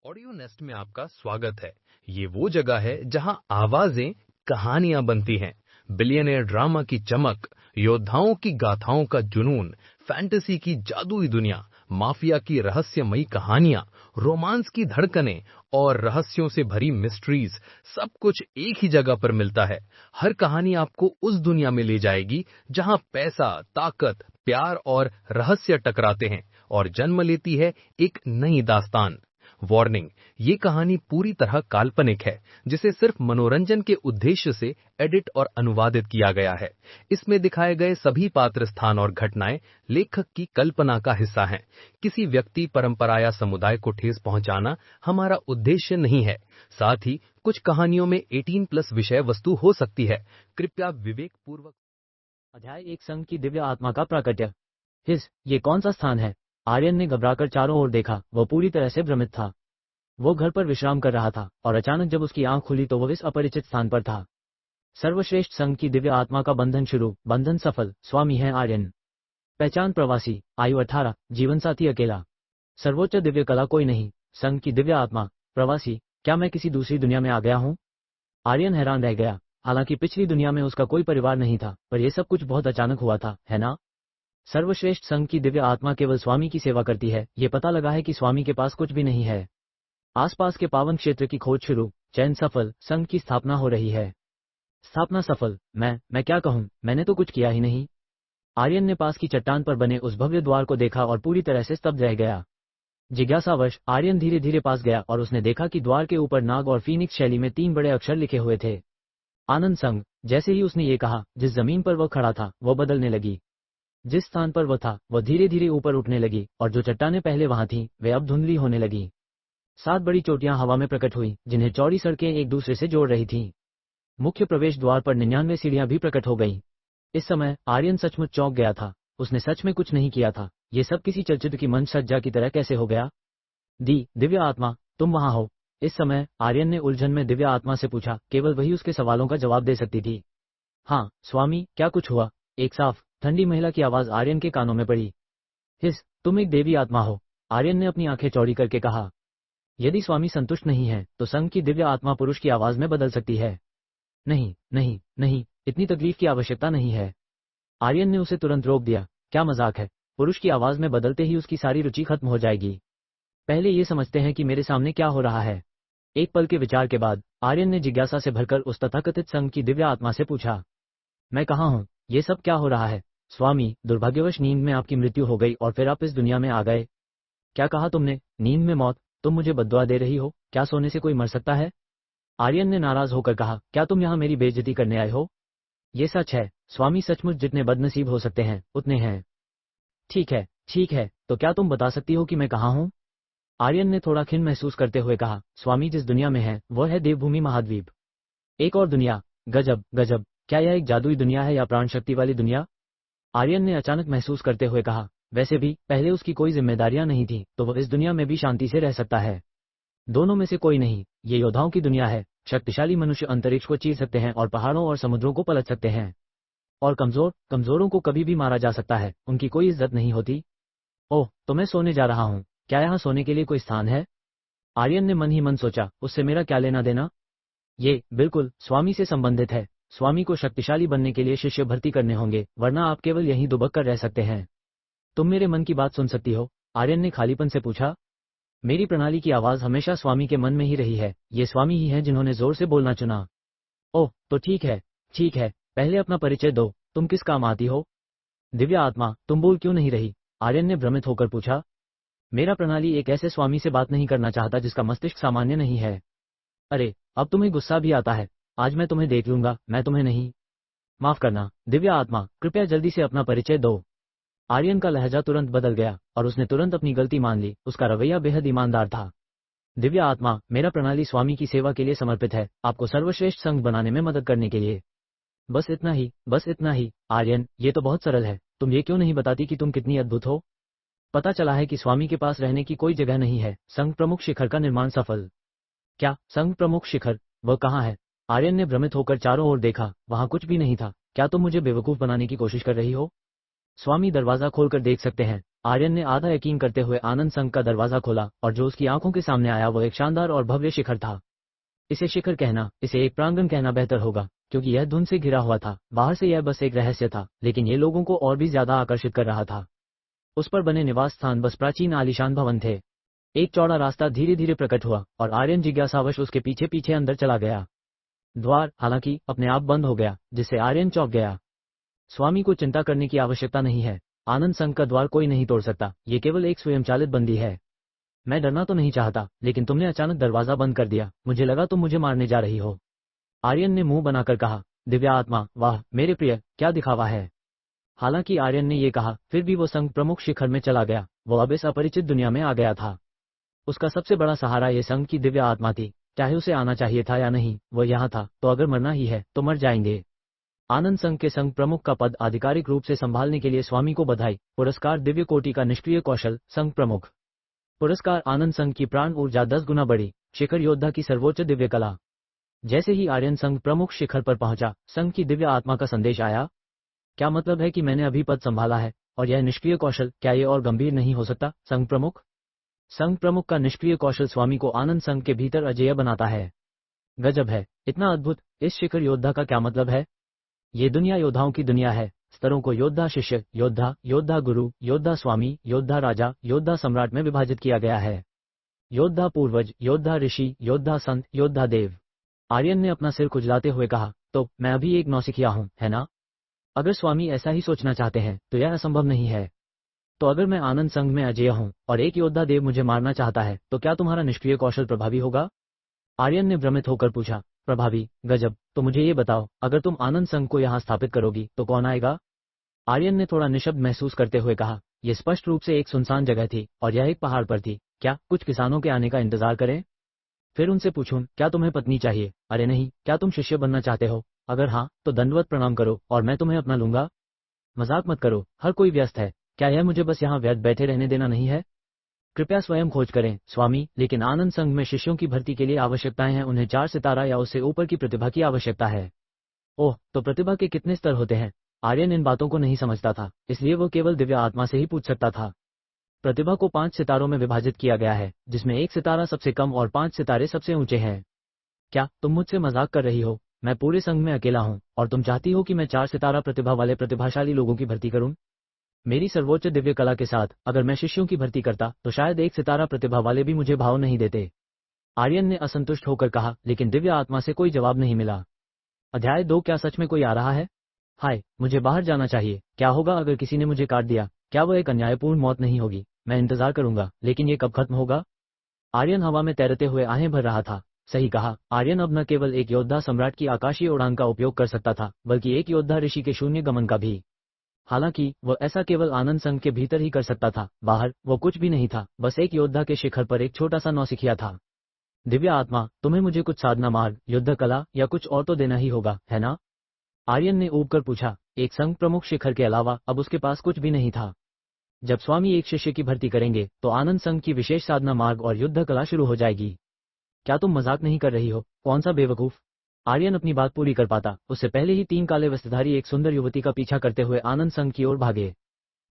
Audio nest में आपका स्वागत है। ये वो जगह है जहां आवाजें कहानियां बनती हैं। बिलियनियर ड्रामा की चमक, योद्धाओं की गाथाओं का जुनून, फैंटेसी की जादुई दुनिया, माफिया की रहस्यमयी कहानियां, रोमांस की धड़कनें और रहस्यों से भरी मिस्ट्रीज, सब कुछ एक ही जगह पर मिलता है। हर कहानी आपको उस दुनिया में ले जाएगी जहां पैसा, ताकत, प्यार और रहस्य टकराते हैं और जन्म लेती है एक नई दास्तान। वार्निंग, ये कहानी पूरी तरह काल्पनिक है, जिसे सिर्फ मनोरंजन के उद्देश्य से एडिट और अनुवादित किया गया है। इसमें दिखाए गए सभी पात्र, स्थान और घटनाएं लेखक की कल्पना का हिस्सा हैं। किसी व्यक्ति, परंपरा या समुदाय को ठेस पहुंचाना हमारा उद्देश्य नहीं है। साथ ही कुछ कहानियों में 18+ विषय वस्तु हो सकती है। कृपया विवेक पूर्वक। अध्याय 1, संघ की दिव्य आत्मा का प्राकट्य। ये कौन सा स्थान है? आर्यन ने घबराकर चारों ओर देखा। वह पूरी तरह से भ्रमित था। वो घर पर विश्राम कर रहा था और अचानक जब उसकी आंख खुली तो वह इस अपरिचित स्थान पर था। सर्वश्रेष्ठ संघ की दिव्य आत्मा का बंधन शुरू, बंधन सफल। स्वामी है आर्यन। पहचान प्रवासी, आयु 18, जीवनसाथी अकेला। सर्वोच्च दिव्य कला कोई नहीं। संघ की दिव्य आत्मा, प्रवासी। क्या मैं किसी दूसरी दुनिया में आ गया हूँ? आर्यन हैरान रह गया। हालांकि पिछली दुनिया में उसका कोई परिवार नहीं था, पर यह सब कुछ बहुत अचानक हुआ था, है ना? सर्वश्रेष्ठ संघ की दिव्य आत्मा केवल स्वामी की सेवा करती है। ये पता लगा है कि स्वामी के पास कुछ भी नहीं है। आसपास के पावन क्षेत्र की खोज शुरू, चयन सफल, संघ की स्थापना हो रही है। स्थापना सफल। मैं क्या कहूँ, मैंने तो कुछ किया ही नहीं। आर्यन ने पास की चट्टान पर बने उस भव्य द्वार को देखा और पूरी तरह से स्तब्ध रह गया। जिज्ञासावश आर्यन धीरे धीरे पास गया और उसने देखा कि द्वार के ऊपर नाग और फीनिक्स शैली में 3 बड़े अक्षर लिखे हुए थे। आनंद संघ। जैसे ही उसने ये कहा, जिस जमीन पर वह खड़ा था वह बदलने लगी। जिस स्थान पर वह था वह धीरे धीरे ऊपर उठने लगी और जो चट्टानें पहले वहां थीं वे अब धुंधली होने लगी। 7 बड़ी चोटियां हवा में प्रकट हुई, जिन्हें चौड़ी सड़कें एक दूसरे से जोड़ रही थीं। मुख्य प्रवेश द्वार पर 99 सीढ़ियां भी प्रकट हो गईं। इस समय आर्यन सचमुच चौंक गया था। उसने सच में कुछ नहीं किया था। ये सब किसी चलचित्र की मंच सज्जा की तरह कैसे हो गया? दिव्य आत्मा, तुम वहां हो? इस समय आर्यन ने उलझन में दिव्य आत्मा से पूछा। केवल वही उसके सवालों का जवाब दे सकती थी। हाँ स्वामी, क्या कुछ हुआ? एक साफ ठंडी महिला की आवाज आर्यन के कानों में पड़ी। तुम एक देवी आत्मा हो? आर्यन ने अपनी आंखें चौड़ी करके कहा। यदि स्वामी संतुष्ट नहीं है तो संघ की दिव्य आत्मा पुरुष की आवाज में बदल सकती है। नहीं नहीं नहीं, इतनी तकलीफ की आवश्यकता नहीं है। आर्यन ने उसे तुरंत रोक दिया। क्या मजाक है? पुरुष की आवाज में बदलते ही उसकी सारी रुचि खत्म हो जाएगी। पहले ये समझते हैं कि मेरे सामने क्या हो रहा है। एक पल के विचार के बाद आर्यन ने जिज्ञासा से भरकर उस तथाकथित संघ की दिव्य आत्मा से पूछा, मैं कहाँ हूँ? ये सब क्या हो रहा है? स्वामी, दुर्भाग्यवश नींद में आपकी मृत्यु हो गई और फिर आप इस दुनिया में आ गए। क्या कहा तुमने? नींद में मौत? तुम मुझे बद्दुआ दे रही हो? क्या सोने से कोई मर सकता है? आर्यन ने नाराज होकर कहा। क्या तुम यहाँ मेरी बेइज्जती करने आए हो? ये सच है स्वामी, सचमुच जितने बदनसीब हो सकते हैं उतने हैं। ठीक है, तो क्या तुम बता सकती हो कि मैं कहाँ हूँ? आर्यन ने थोड़ा खिन्न महसूस करते हुए कहा। स्वामी, जिस दुनिया में है वह है देवभूमि महाद्वीप। एक और दुनिया? गजब गजब, क्या यह एक जादुई दुनिया है या प्राण शक्ति वाली दुनिया? आर्यन ने अचानक महसूस करते हुए कहा। वैसे भी पहले उसकी कोई जिम्मेदारियां नहीं थी, तो वह इस दुनिया में भी शांति से रह सकता है। दोनों में से कोई नहीं। ये योद्धाओं की दुनिया है। शक्तिशाली मनुष्य अंतरिक्ष को चीर सकते हैं और पहाड़ों और समुद्रों को पलट सकते हैं। और कमजोरों को कभी भी मारा जा सकता है, उनकी कोई इज्जत नहीं होती। ओह, तो मैं सोने जा रहा हूँ। क्या यहाँ सोने के लिए कोई स्थान है? आर्यन ने मन ही मन सोचा, उससे मेरा क्या लेना देना? ये बिल्कुल स्वामी से संबंधित है। स्वामी को शक्तिशाली बनने के लिए शिष्य भर्ती करने होंगे, वरना आप केवल यहीं दुबक कर रह सकते हैं। तुम मेरे मन की बात सुन सकती हो? आर्यन ने खालीपन से पूछा। मेरी प्रणाली की आवाज हमेशा स्वामी के मन में ही रही है। ये स्वामी ही हैं जिन्होंने जोर से बोलना चुना। ओह, तो ठीक है, पहले अपना परिचय दो। तुम किस काम आती हो? दिव्य आत्मा, तुम बोल क्यों नहीं रही? आर्यन ने भ्रमित होकर पूछा। मेरा प्रणाली एक ऐसे स्वामी से बात नहीं करना चाहता जिसका मस्तिष्क सामान्य नहीं है। अरे, अब तुम्हें गुस्सा भी आता है। आज मैं तुम्हें देख लूंगा, मैं तुम्हें नहीं। माफ करना दिव्य आत्मा, कृपया जल्दी से अपना परिचय दो। आर्यन का लहजा तुरंत बदल गया और उसने तुरंत अपनी गलती मान ली। उसका रवैया बेहद ईमानदार था। दिव्य आत्मा, मेरा प्रणाली स्वामी की सेवा के लिए समर्पित है, आपको सर्वश्रेष्ठ संघ बनाने में मदद करने के लिए। बस इतना ही। आर्यन, ये तो बहुत सरल है। तुम ये क्यों नहीं बताती कि तुम कितनी अद्भुत हो? पता चला है कि स्वामी के पास रहने की कोई जगह नहीं है। संघ प्रमुख शिखर का निर्माण सफल। क्या संघ प्रमुख शिखर? वह कहाँ है? आर्यन ने भ्रमित होकर चारों ओर देखा। वहां कुछ भी नहीं था। क्या तुम मुझे बेवकूफ बनाने की कोशिश कर रही हो? स्वामी दरवाजा खोलकर देख सकते हैं। आर्यन ने आधा यकीन करते हुए आनंद संघ का दरवाजा खोला और जो उसकी आंखों के सामने आया वो एक शानदार और भव्य शिखर था। इसे शिखर कहना, इसे एक प्रांगण कहना बेहतर होगा, क्योंकि यह धुंध से घिरा हुआ था। बाहर से यह बस एक रहस्य था, लेकिन ये लोगों को और भी ज्यादा आकर्षित कर रहा था। उस पर बने निवास स्थान बस प्राचीन आलीशान भवन थे। एक चौड़ा रास्ता धीरे धीरे प्रकट हुआ और आर्यन जिज्ञासावश उसके पीछे पीछे अंदर चला गया। द्वार हालांकि अपने आप बंद हो गया, जिससे आर्यन चौंक गया। स्वामी को चिंता करने की आवश्यकता नहीं है। आनंद संघ का द्वार कोई नहीं तोड़ सकता, ये केवल एक स्वयंचालित बंदी है। मैं डरना तो नहीं चाहता, लेकिन तुमने अचानक दरवाजा बंद कर दिया, मुझे लगा तुम मुझे मारने जा रही हो। आर्यन ने मुंह बनाकर कहा। दिव्या आत्मा, वाह मेरे प्रिय, क्या दिखावा है। हालांकि आर्यन ने ये कहा, फिर भी वो संघ प्रमुख शिखर में चला गया। वो अब इस अपरिचित दुनिया में आ गया था। उसका सबसे बड़ा सहारा ये संघ की दिव्य आत्मा थी। चाहे उसे आना चाहिए था या नहीं, वो यहाँ था, तो अगर मरना ही है तो मर जाएंगे। आनंद संघ के संघ प्रमुख का पद आधिकारिक रूप से संभालने के लिए स्वामी को बधाई। पुरस्कार दिव्य कोटि का निष्क्रिय कौशल, संघ प्रमुख। पुरस्कार आनंद संघ की प्राण ऊर्जा 10 गुना बढ़ी। शिखर योद्धा की सर्वोच्च दिव्य कला। जैसे ही आर्यन संघ प्रमुख शिखर पर पहुंचा, संघ की दिव्य आत्मा का संदेश आया। क्या मतलब है कि मैंने अभी पद संभाला है, और यह निष्क्रिय कौशल, क्या ये और गंभीर नहीं हो सकता। संघ प्रमुख। संघ प्रमुख का निष्क्रिय कौशल स्वामी को आनंद संघ के भीतर अजेय बनाता है। गजब है, इतना अद्भुत। इस शिखर योद्धा का क्या मतलब है। ये दुनिया योद्धाओं की दुनिया है। स्तरों को योद्धा शिष्य, योद्धा, योद्धा गुरु, योद्धा स्वामी, योद्धा राजा, योद्धा सम्राट में विभाजित किया गया है। योद्धा पूर्वज, योद्धा ऋषि, योद्धा संत, योद्धा देव। आर्यन ने अपना सिर खुजलाते हुए कहा, तो मैं अभी एक नौसिखिया हूं, है ना। अगर स्वामी ऐसा ही सोचना चाहते हैं तो यह असंभव नहीं है। तो अगर मैं आनंद संघ में अजेय हूं और एक योद्धा देव मुझे मारना चाहता है, तो क्या तुम्हारा निष्क्रिय कौशल प्रभावी होगा। आर्यन ने भ्रमित होकर पूछा। प्रभावी, गजब। तो मुझे ये बताओ, अगर तुम आनंद संघ को यहाँ स्थापित करोगी तो कौन आएगा। आर्यन ने थोड़ा निशब्द महसूस करते हुए कहा। यह स्पष्ट रूप से एक सुनसान जगह थी और यह एक पहाड़ पर थी। क्या कुछ किसानों के आने का इंतजार करें। फिर उनसे पूछूं, क्या तुम्हें पत्नी चाहिए। अरे नहीं, क्या तुम शिष्य बनना चाहते हो। अगर हाँ, तो दंडवत प्रणाम करो और मैं तुम्हें अपना लूंगा। मजाक मत करो, हर कोई व्यस्त है। क्या यह मुझे बस यहाँ व्यर्थ बैठे रहने देना नहीं है। कृपया स्वयं खोज करें स्वामी। लेकिन आनंद संघ में शिष्यों की भर्ती के लिए आवश्यकताएं हैं। उन्हें 4 सितारा या उससे ऊपर की प्रतिभा की आवश्यकता है। ओह, तो प्रतिभा के कितने स्तर होते हैं। आर्यन इन बातों को नहीं समझता था, इसलिए वो केवल दिव्य आत्मा से ही पूछ सकता था। प्रतिभा को 5 सितारों में विभाजित किया गया है, जिसमें 1 सितारा सबसे कम और 5 सितारे सबसे ऊंचे हैं। क्या तुम मुझसे मजाक कर रही हो। मैं पूरे संघ में अकेला हूं और तुम चाहती हो कि मैं 4 सितारा प्रतिभा वाले प्रतिभाशाली लोगों की भर्ती करूं। मेरी सर्वोच्च दिव्य कला के साथ अगर मैं शिष्यों की भर्ती करता तो शायद 1 सितारा प्रतिभा वाले भी मुझे भाव नहीं देते। आर्यन ने असंतुष्ट होकर कहा। लेकिन दिव्य आत्मा से कोई जवाब नहीं मिला। अध्याय 2। क्या सच में कोई आ रहा है। हाय, मुझे बाहर जाना चाहिए। क्या होगा अगर किसी ने मुझे काट दिया। क्या वो एक अन्यायपूर्ण मौत नहीं होगी। मैं इंतजार करूंगा, लेकिन ये कब खत्म होगा। आर्यन हवा में तैरते हुए आहें भर रहा था। सही कहा, आर्यन अब न केवल एक योद्धा सम्राट की आकाशीय उड़ान का उपयोग कर सकता था, बल्कि एक योद्धा ऋषि के शून्य गमन का भी। हालांकि वो ऐसा केवल आनंद संघ के भीतर ही कर सकता था। बाहर वो कुछ भी नहीं था, बस एक योद्धा के शिखर पर एक छोटा सा नौसिखिया था। दिव्य आत्मा, तुम्हें मुझे कुछ साधना मार्ग, युद्ध कला या कुछ और तो देना ही होगा, है ना। आर्यन ने ऊब कर पूछा। एक संघ प्रमुख शिखर के अलावा अब उसके पास कुछ भी नहीं था। जब स्वामी एक शिष्य की भर्ती करेंगे तो आनंद संघ की विशेष साधना मार्ग और युद्ध कला शुरू हो जाएगी। क्या तुम मजाक नहीं कर रही हो। कौन सा बेवकूफ। आर्यन अपनी बात पूरी कर पाता उससे पहले ही 3 काले वस्त्रधारी एक सुंदर युवती का पीछा करते हुए आनंद संघ की ओर भागे।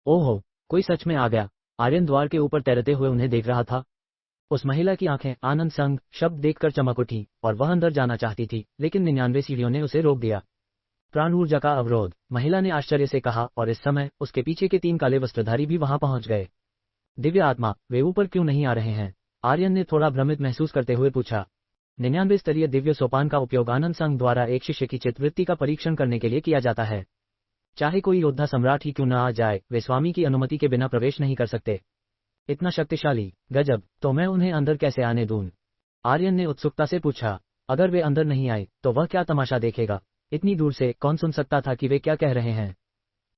ओहो, कोई सच में आ गया। आर्यन द्वार के ऊपर तैरते हुए उन्हें देख रहा था। उस महिला की आंखें आनंद संघ शब्द देखकर चमक उठी और वह अंदर जाना चाहती थी, लेकिन 99 सीढ़ियों ने उसे रोक दिया। प्राण ऊर्जा का अवरोध, महिला ने आश्चर्य से कहा, और इस समय उसके पीछे के 3 काले वस्त्रधारी भी वहां पहुंच गए। दिव्य आत्मा, वे ऊपर क्यों नहीं आ रहे हैं। आर्यन ने थोड़ा भ्रमित महसूस करते हुए पूछा। 99 स्तरीय दिव्य सोपान का उपयोग आनंद संघ द्वारा एक शिष्य की चित्तवृत्ति का परीक्षण करने के लिए किया जाता है। चाहे कोई योद्धा सम्राट ही क्यों न आ जाए, वे स्वामी की अनुमति के बिना प्रवेश नहीं कर सकते। इतना शक्तिशाली, गजब। तो मैं उन्हें अंदर कैसे आने दूं। आर्यन ने उत्सुकता से पूछा। अगर वे अंदर नहीं आए तो वह क्या तमाशा देखेगा। इतनी दूर से कौन सुन सकता था कि वे क्या कह रहे हैं।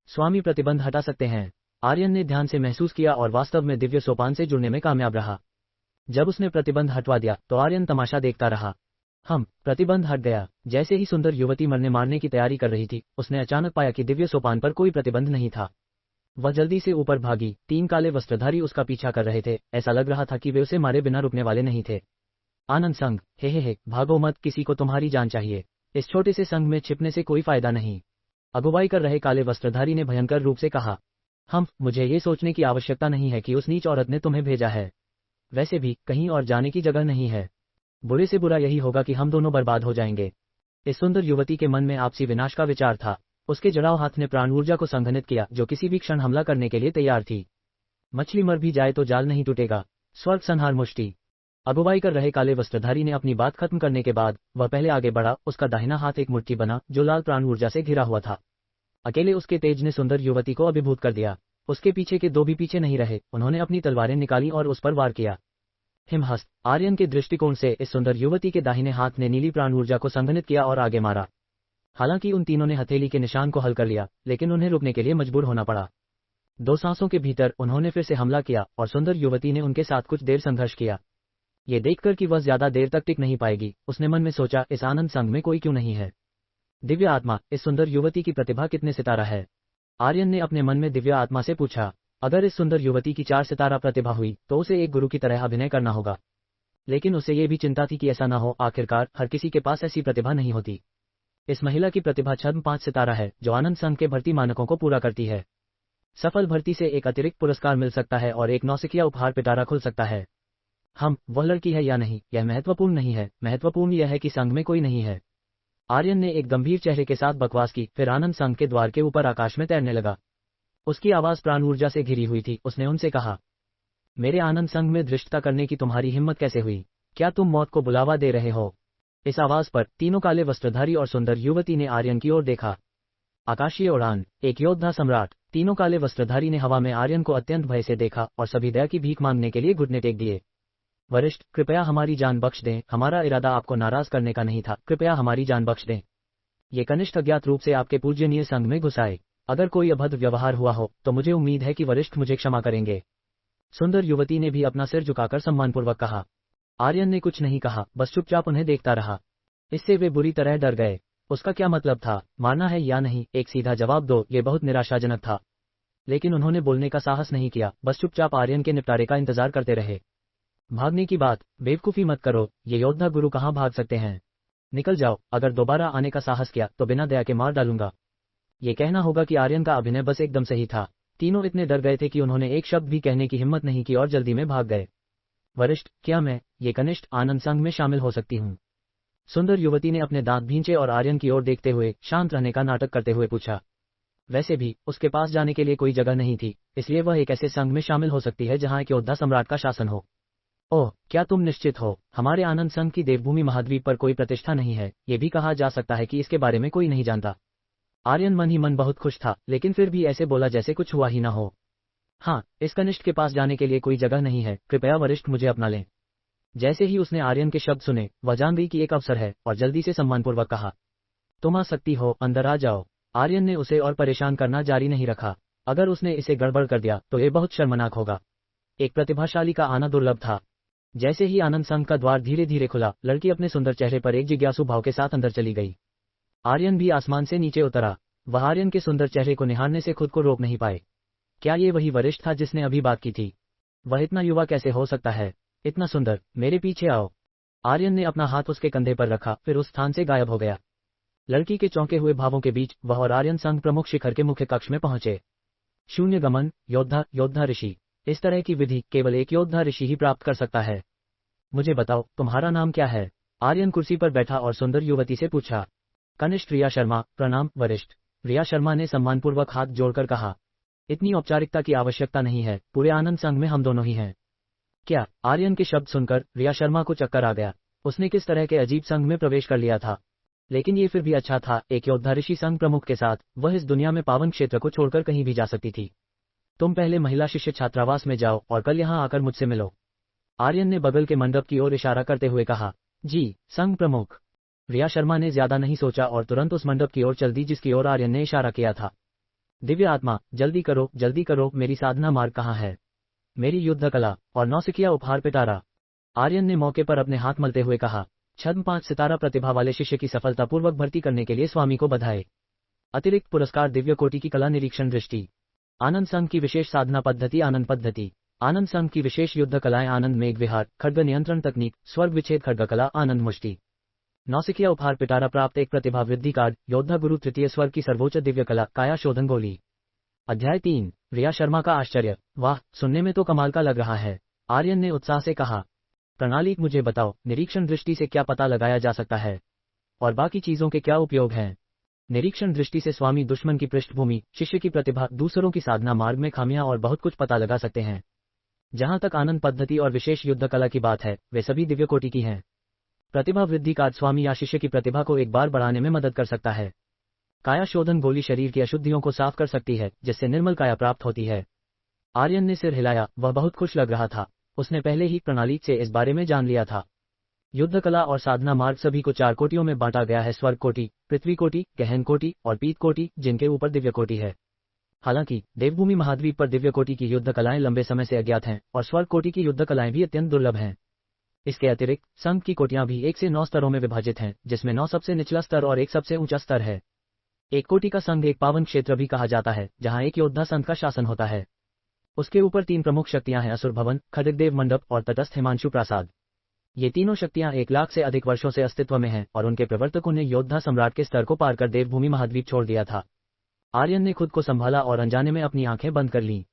स्वामी प्रतिबंध हटा सकते हैं। आर्यन ने ध्यान से महसूस किया और वास्तव में दिव्य सोपान से जुड़ने में कामयाब रहा। जब उसने प्रतिबंध हटवा दिया तो आर्यन तमाशा देखता रहा। प्रतिबंध हट गया। जैसे ही सुंदर युवती मरने मारने की तैयारी कर रही थी, उसने अचानक पाया कि दिव्य सोपान पर कोई प्रतिबंध नहीं था। वह जल्दी से ऊपर भागी। 3 काले वस्त्रधारी उसका पीछा कर रहे थे। ऐसा लग रहा था कि वे उसे मारे बिना रुकने वाले नहीं थे। आनंद संघ, हे, भागो मत, किसी को तुम्हारी जान चाहिए। इस छोटे से संघ में छिपने से कोई फायदा नहीं। अगुवाई कर रहे काले वस्त्रधारी ने भयंकर रूप से कहा। मुझे ये सोचने की आवश्यकता नहीं है कि उस नीच औरत ने तुम्हें भेजा है। वैसे भी कहीं और जाने की जगह नहीं है। बुरे से बुरा यही होगा कि हम दोनों बर्बाद हो जाएंगे। इस सुंदर युवती के मन में आपसी विनाश का विचार था। उसके जड़ाव हाथ ने प्राण ऊर्जा को संघनित किया, जो किसी भी क्षण हमला करने के लिए तैयार थी। मछली मर भी जाए तो जाल नहीं टूटेगा। स्वर्ग संहार मुष्टि। अगुवाई कर रहे काले वस्त्रधारी ने अपनी बात खत्म करने के बाद वह पहले आगे बढ़ा। उसका दाहिना हाथ एक मुट्ठी बना जो लाल प्राण ऊर्जा से घिरा हुआ था। अकेले उसके तेज ने सुंदर युवती को अभिभूत कर दिया। उसके पीछे के दो भी पीछे नहीं रहे। उन्होंने अपनी तलवारें निकाली और उस पर वार किया। हिमहस्त। आर्यन के दृष्टिकोण से इस सुंदर युवती के दाहिने हाथ ने नीली प्राण ऊर्जा को संघनित किया और आगे मारा। हालांकि उन तीनों ने हथेली के निशान को हल कर लिया, लेकिन उन्हें रुकने के लिए मजबूर होना पड़ा। 2 सांसों के भीतर उन्होंने फिर से हमला किया और सुंदर युवती ने उनके साथ कुछ देर संघर्ष किया। ये देखकर कि वह ज्यादा देर तक टिक नहीं पाएगी, उसने मन में सोचा, इस आनंद संघ में कोई क्यों नहीं है। दिव्य आत्मा, इस सुंदर युवती की प्रतिभा कितने सितारा है? आर्यन ने अपने मन में दिव्य आत्मा से पूछा। अगर इस सुंदर युवती की 4 सितारा प्रतिभा हुई तो उसे एक गुरु की तरह अभिनय करना होगा। लेकिन उसे ये भी चिंता थी कि ऐसा ना हो, आखिरकार हर किसी के पास ऐसी प्रतिभा नहीं होती। इस महिला की प्रतिभा छद्म 5 सितारा है, जो आनंद संघ के भर्ती मानकों को पूरा करती है। सफल भर्ती से एक अतिरिक्त पुरस्कार मिल सकता है और एक नौसिखिया उपहार पिटारा खुल सकता है। वह लड़की है या नहीं, यह महत्वपूर्ण नहीं है। महत्वपूर्ण यह है कि संघ में कोई नहीं है। आर्यन ने एक गंभीर चेहरे के साथ बकवास की, फिर आनंद संघ के द्वार के ऊपर आकाश में तैरने लगा। उसकी आवाज प्राण ऊर्जा से घिरी हुई थी। उसने उनसे कहा, मेरे आनंद संघ में धृष्टता करने की तुम्हारी हिम्मत कैसे हुई? क्या तुम मौत को बुलावा दे रहे हो? इस आवाज पर तीनों काले वस्त्रधारी और सुंदर युवती ने आर्यन की ओर देखा। आकाशीय उड़ान, एक योद्धा सम्राट। तीनों काले वस्त्रधारी ने हवा में आर्यन को अत्यंत भय से देखा और सभी दया की भीख मांगने के लिए घुटने टेक दिए। वरिष्ठ, कृपया हमारी जान बख्श दें। हमारा इरादा आपको नाराज करने का नहीं था। कृपया हमारी जान बख्श दें। ये कनिष्ठ अज्ञात रूप से आपके पूज्यनीय संघ में घुस आए। अगर कोई अभद्र व्यवहार हुआ हो तो मुझे उम्मीद है कि वरिष्ठ मुझे क्षमा करेंगे। सुंदर युवती ने भी अपना सिर झुकाकर सम्मानपूर्वक कहा। आर्यन ने कुछ नहीं कहा, बस चुपचाप उन्हें देखता रहा। इससे वे बुरी तरह डर गए। उसका क्या मतलब था? मारना है या नहीं? एक सीधा जवाब दो। ये बहुत निराशाजनक था। लेकिन उन्होंने बोलने का साहस नहीं किया, बस चुपचाप आर्यन के निपटारे का इंतजार करते रहे। भागने की बात, बेवकूफी मत करो। ये योद्धा गुरु कहाँ भाग सकते हैं? निकल जाओ। अगर दोबारा आने का साहस किया तो बिना दया के मार डालूंगा। ये कहना होगा कि आर्यन का अभिनय बस एकदम सही था। तीनों इतने डर गए थे कि उन्होंने एक शब्द भी कहने की हिम्मत नहीं की और जल्दी में भाग गए। वरिष्ठ, क्या मैं ये कनिष्ठ आनंद संघ में शामिल हो सकती हूँ? सुंदर युवती ने अपने दांत भींचे और आर्यन की ओर देखते हुए शांत रहने का नाटक करते हुए पूछा। वैसे भी उसके पास जाने के लिए कोई जगह नहीं थी, इसलिए वह एक ऐसे संघ में शामिल हो सकती है जहां एक योद्धा सम्राट का शासन हो। ओह, क्या तुम निश्चित हो? हमारे आनंद संघ की देवभूमि महाद्वीप पर कोई प्रतिष्ठा नहीं है। ये भी कहा जा सकता है कि इसके बारे में कोई नहीं जानता। आर्यन मन ही मन बहुत खुश था, लेकिन फिर भी ऐसे बोला जैसे कुछ हुआ ही ना हो। हाँ, इस कनिष्ठ के पास जाने के लिए कोई जगह नहीं है। कृपया वरिष्ठ मुझे अपना लें। जैसे ही उसने आर्यन के शब्द सुने, वह जान गई कि एक अवसर है और जल्दी से सम्मानपूर्वक कहा, तुम आ सकती हो, अंदर आ जाओ। आर्यन ने उसे और परेशान करना जारी नहीं रखा। अगर उसने इसे गड़बड़ कर दिया तो ये बहुत शर्मनाक होगा। एक प्रतिभाशाली का आना दुर्लभ था। जैसे ही आनंद संघ का द्वार धीरे धीरे खुला, लड़की अपने सुंदर चेहरे पर एक जिज्ञासु भाव के साथ अंदर चली गई। आर्यन भी आसमान से नीचे उतरा। वह आर्यन के सुंदर चेहरे को निहारने से खुद को रोक नहीं पाए। क्या ये वही वरिष्ठ था जिसने अभी बात की थी? वह इतना युवा कैसे हो सकता है? इतना सुंदर। मेरे पीछे आओ। आर्यन ने अपना हाथ उसके कंधे पर रखा, फिर उस स्थान से गायब हो गया। लड़की के चौंके हुए भावों के बीच वह और आर्यन संघ प्रमुख शिखर के मुख्य कक्ष में पहुंचे। शून्य गमन, योद्धा ऋषि। इस तरह की विधि केवल एक योद्धा ऋषि ही प्राप्त कर सकता है। मुझे बताओ, तुम्हारा नाम क्या है? आर्यन कुर्सी पर बैठा और सुंदर युवती से पूछा। कनिष्ठ रिया शर्मा। प्रणाम वरिष्ठ। रिया शर्मा ने सम्मानपूर्वक हाथ जोड़कर कहा। इतनी औपचारिकता की आवश्यकता नहीं है, पूरे आनंद संघ में हम दोनों ही हैं। क्या? आर्यन के शब्द सुनकर रिया शर्मा को चक्कर आ गया। उसने किस तरह के अजीब संघ में प्रवेश कर लिया था? लेकिन ये फिर भी अच्छा था, एक योद्धा ऋषि संघ प्रमुख के साथ वह इस दुनिया में पावन क्षेत्र को छोड़कर कहीं भी जा सकती थी। तुम पहले महिला शिष्य छात्रावास में जाओ और कल यहाँ आकर मुझसे मिलो। आर्यन ने बगल के मंडप की ओर इशारा करते हुए कहा। जी, संघ प्रमुख। रिया शर्मा ने ज्यादा नहीं सोचा और तुरंत उस मंडप की ओर चल दी जिसकी ओर आर्यन ने इशारा किया था। दिव्य आत्मा, जल्दी करो, मेरी साधना मार्ग कहाँ है? मेरी युद्ध कला और नौसिखिया उपहार पिटारा। आर्यन ने मौके पर अपने हाथ मलते हुए कहा। छद्म 5 सितारा प्रतिभा वाले शिष्य की सफलतापूर्वक भर्ती करने के लिए स्वामी को बधाई। अतिरिक्त पुरस्कार दिव्य कोटि की कला निरीक्षण दृष्टि। आनंद संघ की विशेष साधना पद्धति आनंद पद्धति। आनंद संघ की विशेष युद्ध कलाएं आनंद मेघ विहार, खड्ग नियंत्रण तकनीक, स्वर्ग विच्छेद खड्ग कला, आनंद मुष्टि। नौसिखिया उपहार पिटारा प्राप्त एक प्रतिभा वृद्धि कार्ड, योद्धा गुरु तृतीय स्वर्ग की सर्वोच्च दिव्य कला, काया शोधन गोली। अध्याय 3, रिया शर्मा का आश्चर्य। वाह, सुनने में तो कमाल का लग रहा है, आर्यन ने उत्साह से कहा। प्रणाली, मुझे बताओ, निरीक्षण दृष्टि से क्या पता लगाया जा सकता है और बाकी चीजों के क्या उपयोग हैं? निरीक्षण दृष्टि से स्वामी दुश्मन की पृष्ठभूमि, शिष्य की प्रतिभा, दूसरों की साधना मार्ग में खामियां और बहुत कुछ पता लगा सकते हैं। जहां तक आनंद पद्धति और विशेष युद्ध कला की बात है, वे सभी दिव्य कोटि की हैं। प्रतिभा वृद्धि कार्ड स्वामी या शिष्य की प्रतिभा को एक बार बढ़ाने में मदद कर सकता है। काया शोधन गोली शरीर की अशुद्धियों को साफ कर सकती है, जिससे निर्मल काया प्राप्त होती है। आर्यन ने सिर हिलाया, वह बहुत खुश लग रहा था। उसने पहले ही प्रणाली से इस बारे में जान लिया था। युद्ध कला और साधना मार्ग सभी को 4 कोटियों में बांटा गया है, स्वर्ग कोटि, पृथ्वी कोटि, गहन कोटि और पीत कोटि, जिनके ऊपर दिव्य कोटि है। हालांकि देवभूमि महाद्वीप पर दिव्य कोटि की युद्ध कलाएं लंबे समय से अज्ञात हैं और स्वर्ग कोटि की युद्ध कलाएं भी अत्यंत दुर्लभ हैं। इसके अतिरिक्त संघ की कोटियां भी 1 से 9 स्तरों में विभाजित हैं, जिसमें 9 सबसे निचला स्तर और 1 सबसे ऊंचा स्तर है। एक कोटि का संघ एक पावन क्षेत्र भी कहा जाता है, जहां एक योद्धा संत का शासन होता है। उसके ऊपर 3 प्रमुख शक्तियां हैं, असुर भवन, खड्गदेव मंडप और तटस्थ हिमांशु प्रासाद। ये तीनों शक्तियां 1 लाख से अधिक वर्षों से अस्तित्व में हैं और उनके प्रवर्तकों ने योद्धा सम्राट के स्तर को पार कर देवभूमि महाद्वीप छोड़ दिया था। आर्यन ने खुद को संभाला और अनजाने में अपनी आंखें बंद कर लीं।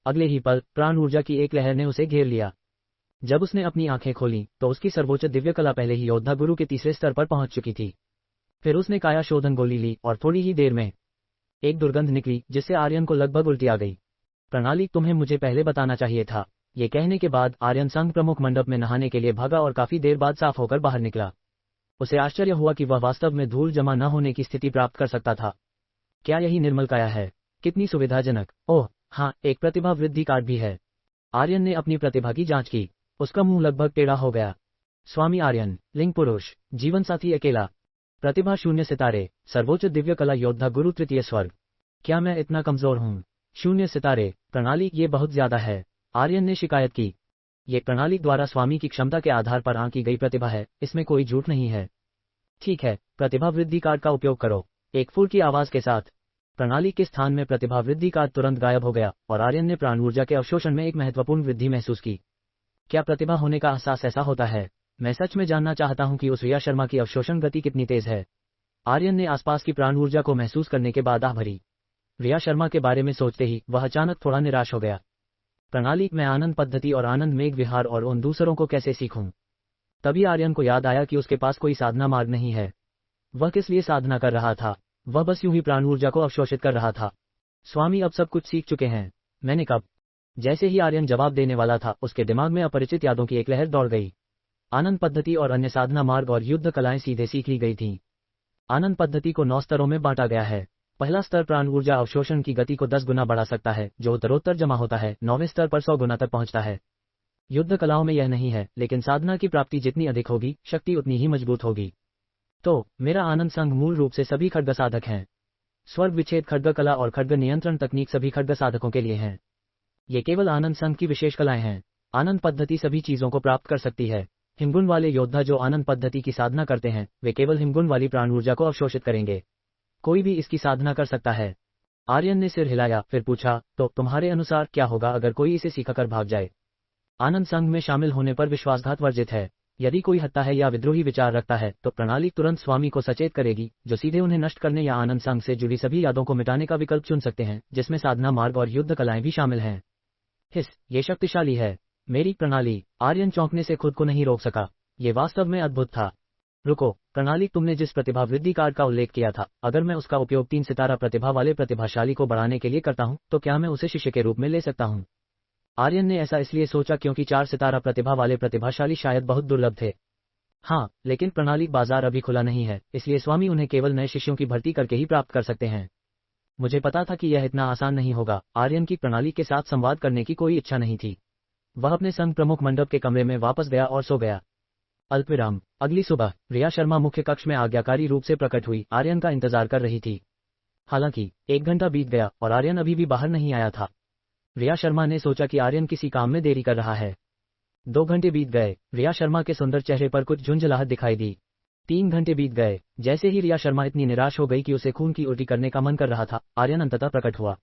अगले ही पल प्राण ऊर्जा की एक लहर ने उसे घेर लिया। जब उसने अपनी आंखें खोलीं, तो उसकी सर्वोच्च दिव्य कला पहले ही योद्धा गुरु के तीसरे स्तर पर पहुंच चुकी थी। फिर उसने काया शोधन गोली ली और थोड़ी ही देर में एक दुर्गंध निकली, जिससे आर्यन को लगभग उल्टी आ गई। प्रणाली, तुम्हें मुझे पहले बताना चाहिए था। ये कहने के बाद आर्यन संघ प्रमुख मंडप में नहाने के लिए भागा और काफी देर बाद साफ होकर बाहर निकला। उसे आश्चर्य हुआ कि वह वास्तव में धूल जमा न होने की स्थिति प्राप्त कर सकता था। क्या यही निर्मल काया है? कितनी सुविधाजनक। ओह हाँ, एक प्रतिभा वृद्धि कार्ड भी है। आर्यन ने अपनी प्रतिभा की जांच की। उसका मुंह लगभग टेढ़ा हो गया। स्वामी आर्यन, लिंग पुरुष, जीवन साथी अकेला, प्रतिभा 0 सितारे, सर्वोच्च दिव्य कला योद्धा गुरु तृतीय स्वर्ग। क्या मैं इतना कमजोर हूँ? 0 सितारे। प्रणाली, ये बहुत ज्यादा है, आर्यन ने शिकायत की। ये प्रणाली द्वारा स्वामी की क्षमता के आधार पर आंकी गई प्रतिभा है, इसमें कोई झूठ नहीं है। ठीक है, प्रतिभा वृद्धि कार्ड का उपयोग करो, एक फूल की आवाज के साथ। प्रणाली के स्थान में प्रतिभा वृद्धि कार्ड तुरंत गायब हो गया और आर्यन ने प्राण ऊर्जा के अवशोषण में एक महत्वपूर्ण वृद्धि महसूस की। क्या प्रतिभा होने का एहसास ऐसा होता है? मैं सच में जानना चाहता हूं कि उस रिया शर्मा की अवशोषण गति कितनी तेज है। आर्यन ने आसपास की प्राण ऊर्जा को महसूस करने के बाद आह भरी। रिया शर्मा के बारे में सोचते ही वह अचानक थोड़ा निराश हो गया। प्रणाली, मैं आनंद पद्धति और आनंद मेघ विहार और उन दूसरों को कैसे सीखूं? तभी आर्यन को याद आया कि उसके पास कोई साधना मार्ग नहीं है। वह किस लिए साधना कर रहा था? वह बस यूं ही प्राण ऊर्जा को अवशोषित कर रहा था। स्वामी अब सब कुछ सीख चुके हैं। मैंने कब? जैसे ही आर्यन जवाब देने वाला था, उसके दिमाग में अपरिचित यादों की एक लहर दौड़ गई। आनंद पद्धति और अन्य साधना मार्ग और युद्ध कलाएं सीधे सीख ली गई थीं। आनंद पद्धति को 9 स्तरों में बांटा गया है। पहला स्तर प्राण ऊर्जा अवशोषण की गति को 10 गुना बढ़ा सकता है, जो उत्तरोत्तर जमा होता है। 9वें स्तर पर 100 गुना तक पहुंचता है। युद्ध कलाओं में यह नहीं है, लेकिन साधना की प्राप्ति जितनी अधिक होगी, शक्ति उतनी ही मजबूत होगी। तो मेरा आनंद संघ मूल रूप से सभी खड्ग साधक हैं। स्वर्ग विच्छेद खड्ग कला और खड्ग नियंत्रण तकनीक सभी खड्ग साधकों के लिए हैं। ये केवल आनंद संघ की विशेष कलाएं हैं। आनंद पद्धति सभी चीजों को प्राप्त कर सकती है। हिमगुण वाले योद्धा जो आनंद पद्धति की साधना करते हैं, वे केवल हिमगुण वाली प्राण ऊर्जा को अवशोषित करेंगे। कोई भी इसकी साधना कर सकता है। आर्यन ने सिर हिलाया, फिर पूछा, तो तुम्हारे अनुसार क्या होगा अगर कोई इसे सीखकर भाग जाए? आनंद संघ में शामिल होने पर विश्वासघात वर्जित है। यदि कोई हत्या है या विद्रोही विचार रखता है, तो प्रणाली तुरंत स्वामी को सचेत करेगी, जो सीधे उन्हें नष्ट करने या आनंद संघ से जुड़ी सभी यादों को मिटाने का विकल्प चुन सकते हैं, जिसमें साधना मार्ग और युद्ध कलाएं भी शामिल हैं। हिस, ये शक्तिशाली है। मेरी प्रणाली। आर्यन चौंकने से खुद को नहीं रोक सका। ये वास्तव में अद्भुत था। रुको, प्रणाली, तुमने जिस प्रतिभा वृद्धि कार्ड का उल्लेख किया था, अगर मैं उसका उपयोग 3 सितारा प्रतिभा वाले प्रतिभाशाली को बढ़ाने के लिए करता हूं, तो क्या मैं उसे शिष्य के रूप में ले सकता हूं? आर्यन ने ऐसा इसलिए सोचा क्योंकि 4 सितारा प्रतिभा वाले प्रतिभाशाली शायद बहुत दुर्लभ थे। हाँ, लेकिन प्रणाली बाजार अभी खुला नहीं है, इसलिए स्वामी उन्हें केवल नए शिष्यों की भर्ती करके ही प्राप्त कर सकते हैं। मुझे पता था कि यह इतना आसान नहीं होगा। आर्यन की प्रणाली के साथ संवाद करने की कोई इच्छा नहीं थी। वह अपने संघ प्रमुख मंडप के कमरे में वापस गया और सो गया। अल्पविराम। अगली सुबह रिया शर्मा मुख्य कक्ष में आज्ञाकारी रूप से प्रकट हुई, आर्यन का इंतजार कर रही थी। हालांकि 1 घंटा बीत गया और आर्यन अभी भी बाहर नहीं आया था। रिया शर्मा ने सोचा कि आर्यन किसी काम में देरी कर रहा है। 2 घंटे बीत गए। रिया शर्मा के सुंदर चेहरे पर कुछ झुंझलाहट दिखाई दी। 3 घंटे बीत गए। जैसे ही रिया शर्मा इतनी निराश हो गई कि उसे खून की उल्टी करने का मन कर रहा था, आर्यन अंततः प्रकट हुआ।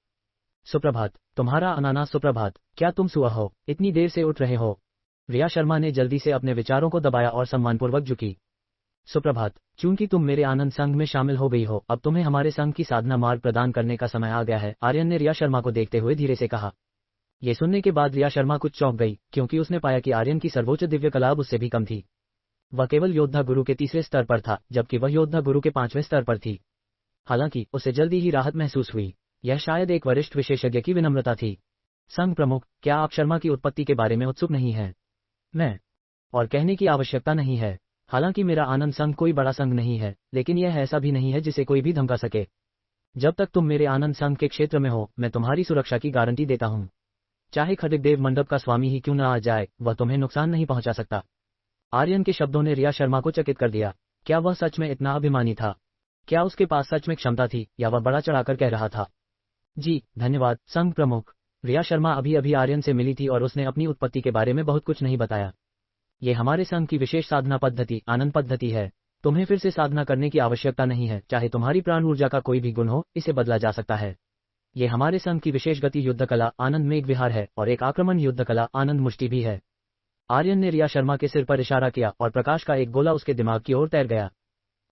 सुप्रभात, तुम्हारा अनानास सुप्रभात। क्या तुम सुआ हो? इतनी देर से उठ रहे हो? रिया शर्मा ने जल्दी से अपने विचारों को दबाया और सम्मानपूर्वक झुकी। सुप्रभात, चूंकि तुम मेरे आनंद संघ में शामिल हो गई हो, अब तुम्हें हमारे संघ की साधना मार्ग प्रदान करने का समय आ गया है, आर्यन ने रिया शर्मा को देखते हुए धीरे से कहा। ये सुनने के बाद रिया शर्मा कुछ चौंक गई, क्योंकि उसने पाया कि आर्यन की सर्वोच्च दिव्य कला अब उससे भी कम थी। वह केवल योद्धा गुरु के 3वें स्तर पर था, जबकि वह योद्धा गुरु के 5वें स्तर पर थी। हालांकि उसे जल्दी ही राहत महसूस हुई। यह शायद एक वरिष्ठ विशेषज्ञ की विनम्रता थी। संघ प्रमुख, क्या आप शर्मा की उत्पत्ति के बारे में उत्सुक नहीं हैं? मैं और कहने की आवश्यकता नहीं है। हालांकि मेरा आनंद संघ कोई बड़ा संघ नहीं है, लेकिन यह ऐसा भी नहीं है जिसे कोई भी धमका सके। जब तक तुम मेरे आनंद संघ के क्षेत्र में हो, मैं तुम्हारी सुरक्षा की गारंटी देता हूं। चाहे खड्गदेव मंडप का स्वामी ही क्यों न आ जाए, वह तुम्हें नुकसान नहीं पहुंचा सकता। आर्यन के शब्दों ने रिया शर्मा को चकित कर दिया। क्या वह सच में इतना अभिमानी था? क्या उसके पास सच में क्षमता थी, या वह बड़ा चढ़ाकर कह रहा था? जी धन्यवाद संघ प्रमुख। रिया शर्मा अभी अभी आर्यन से मिली थी और उसने अपनी उत्पत्ति के बारे में बहुत कुछ नहीं बताया। ये हमारे संघ की विशेष साधना पद्धति, आनंद पद्धति है। तुम्हें फिर से साधना करने की आवश्यकता नहीं है। चाहे तुम्हारी प्राण ऊर्जा का कोई भी गुण हो, इसे बदला जा सकता है। ये हमारे संघ की विशेष गति युद्ध कला, आनंद मेघ विहार है, और एक आक्रमण युद्ध कला, आनंद मुष्टि भी है। आर्यन ने रिया शर्मा के सिर पर इशारा किया और प्रकाश का एक गोला उसके दिमाग की ओर तैर गया।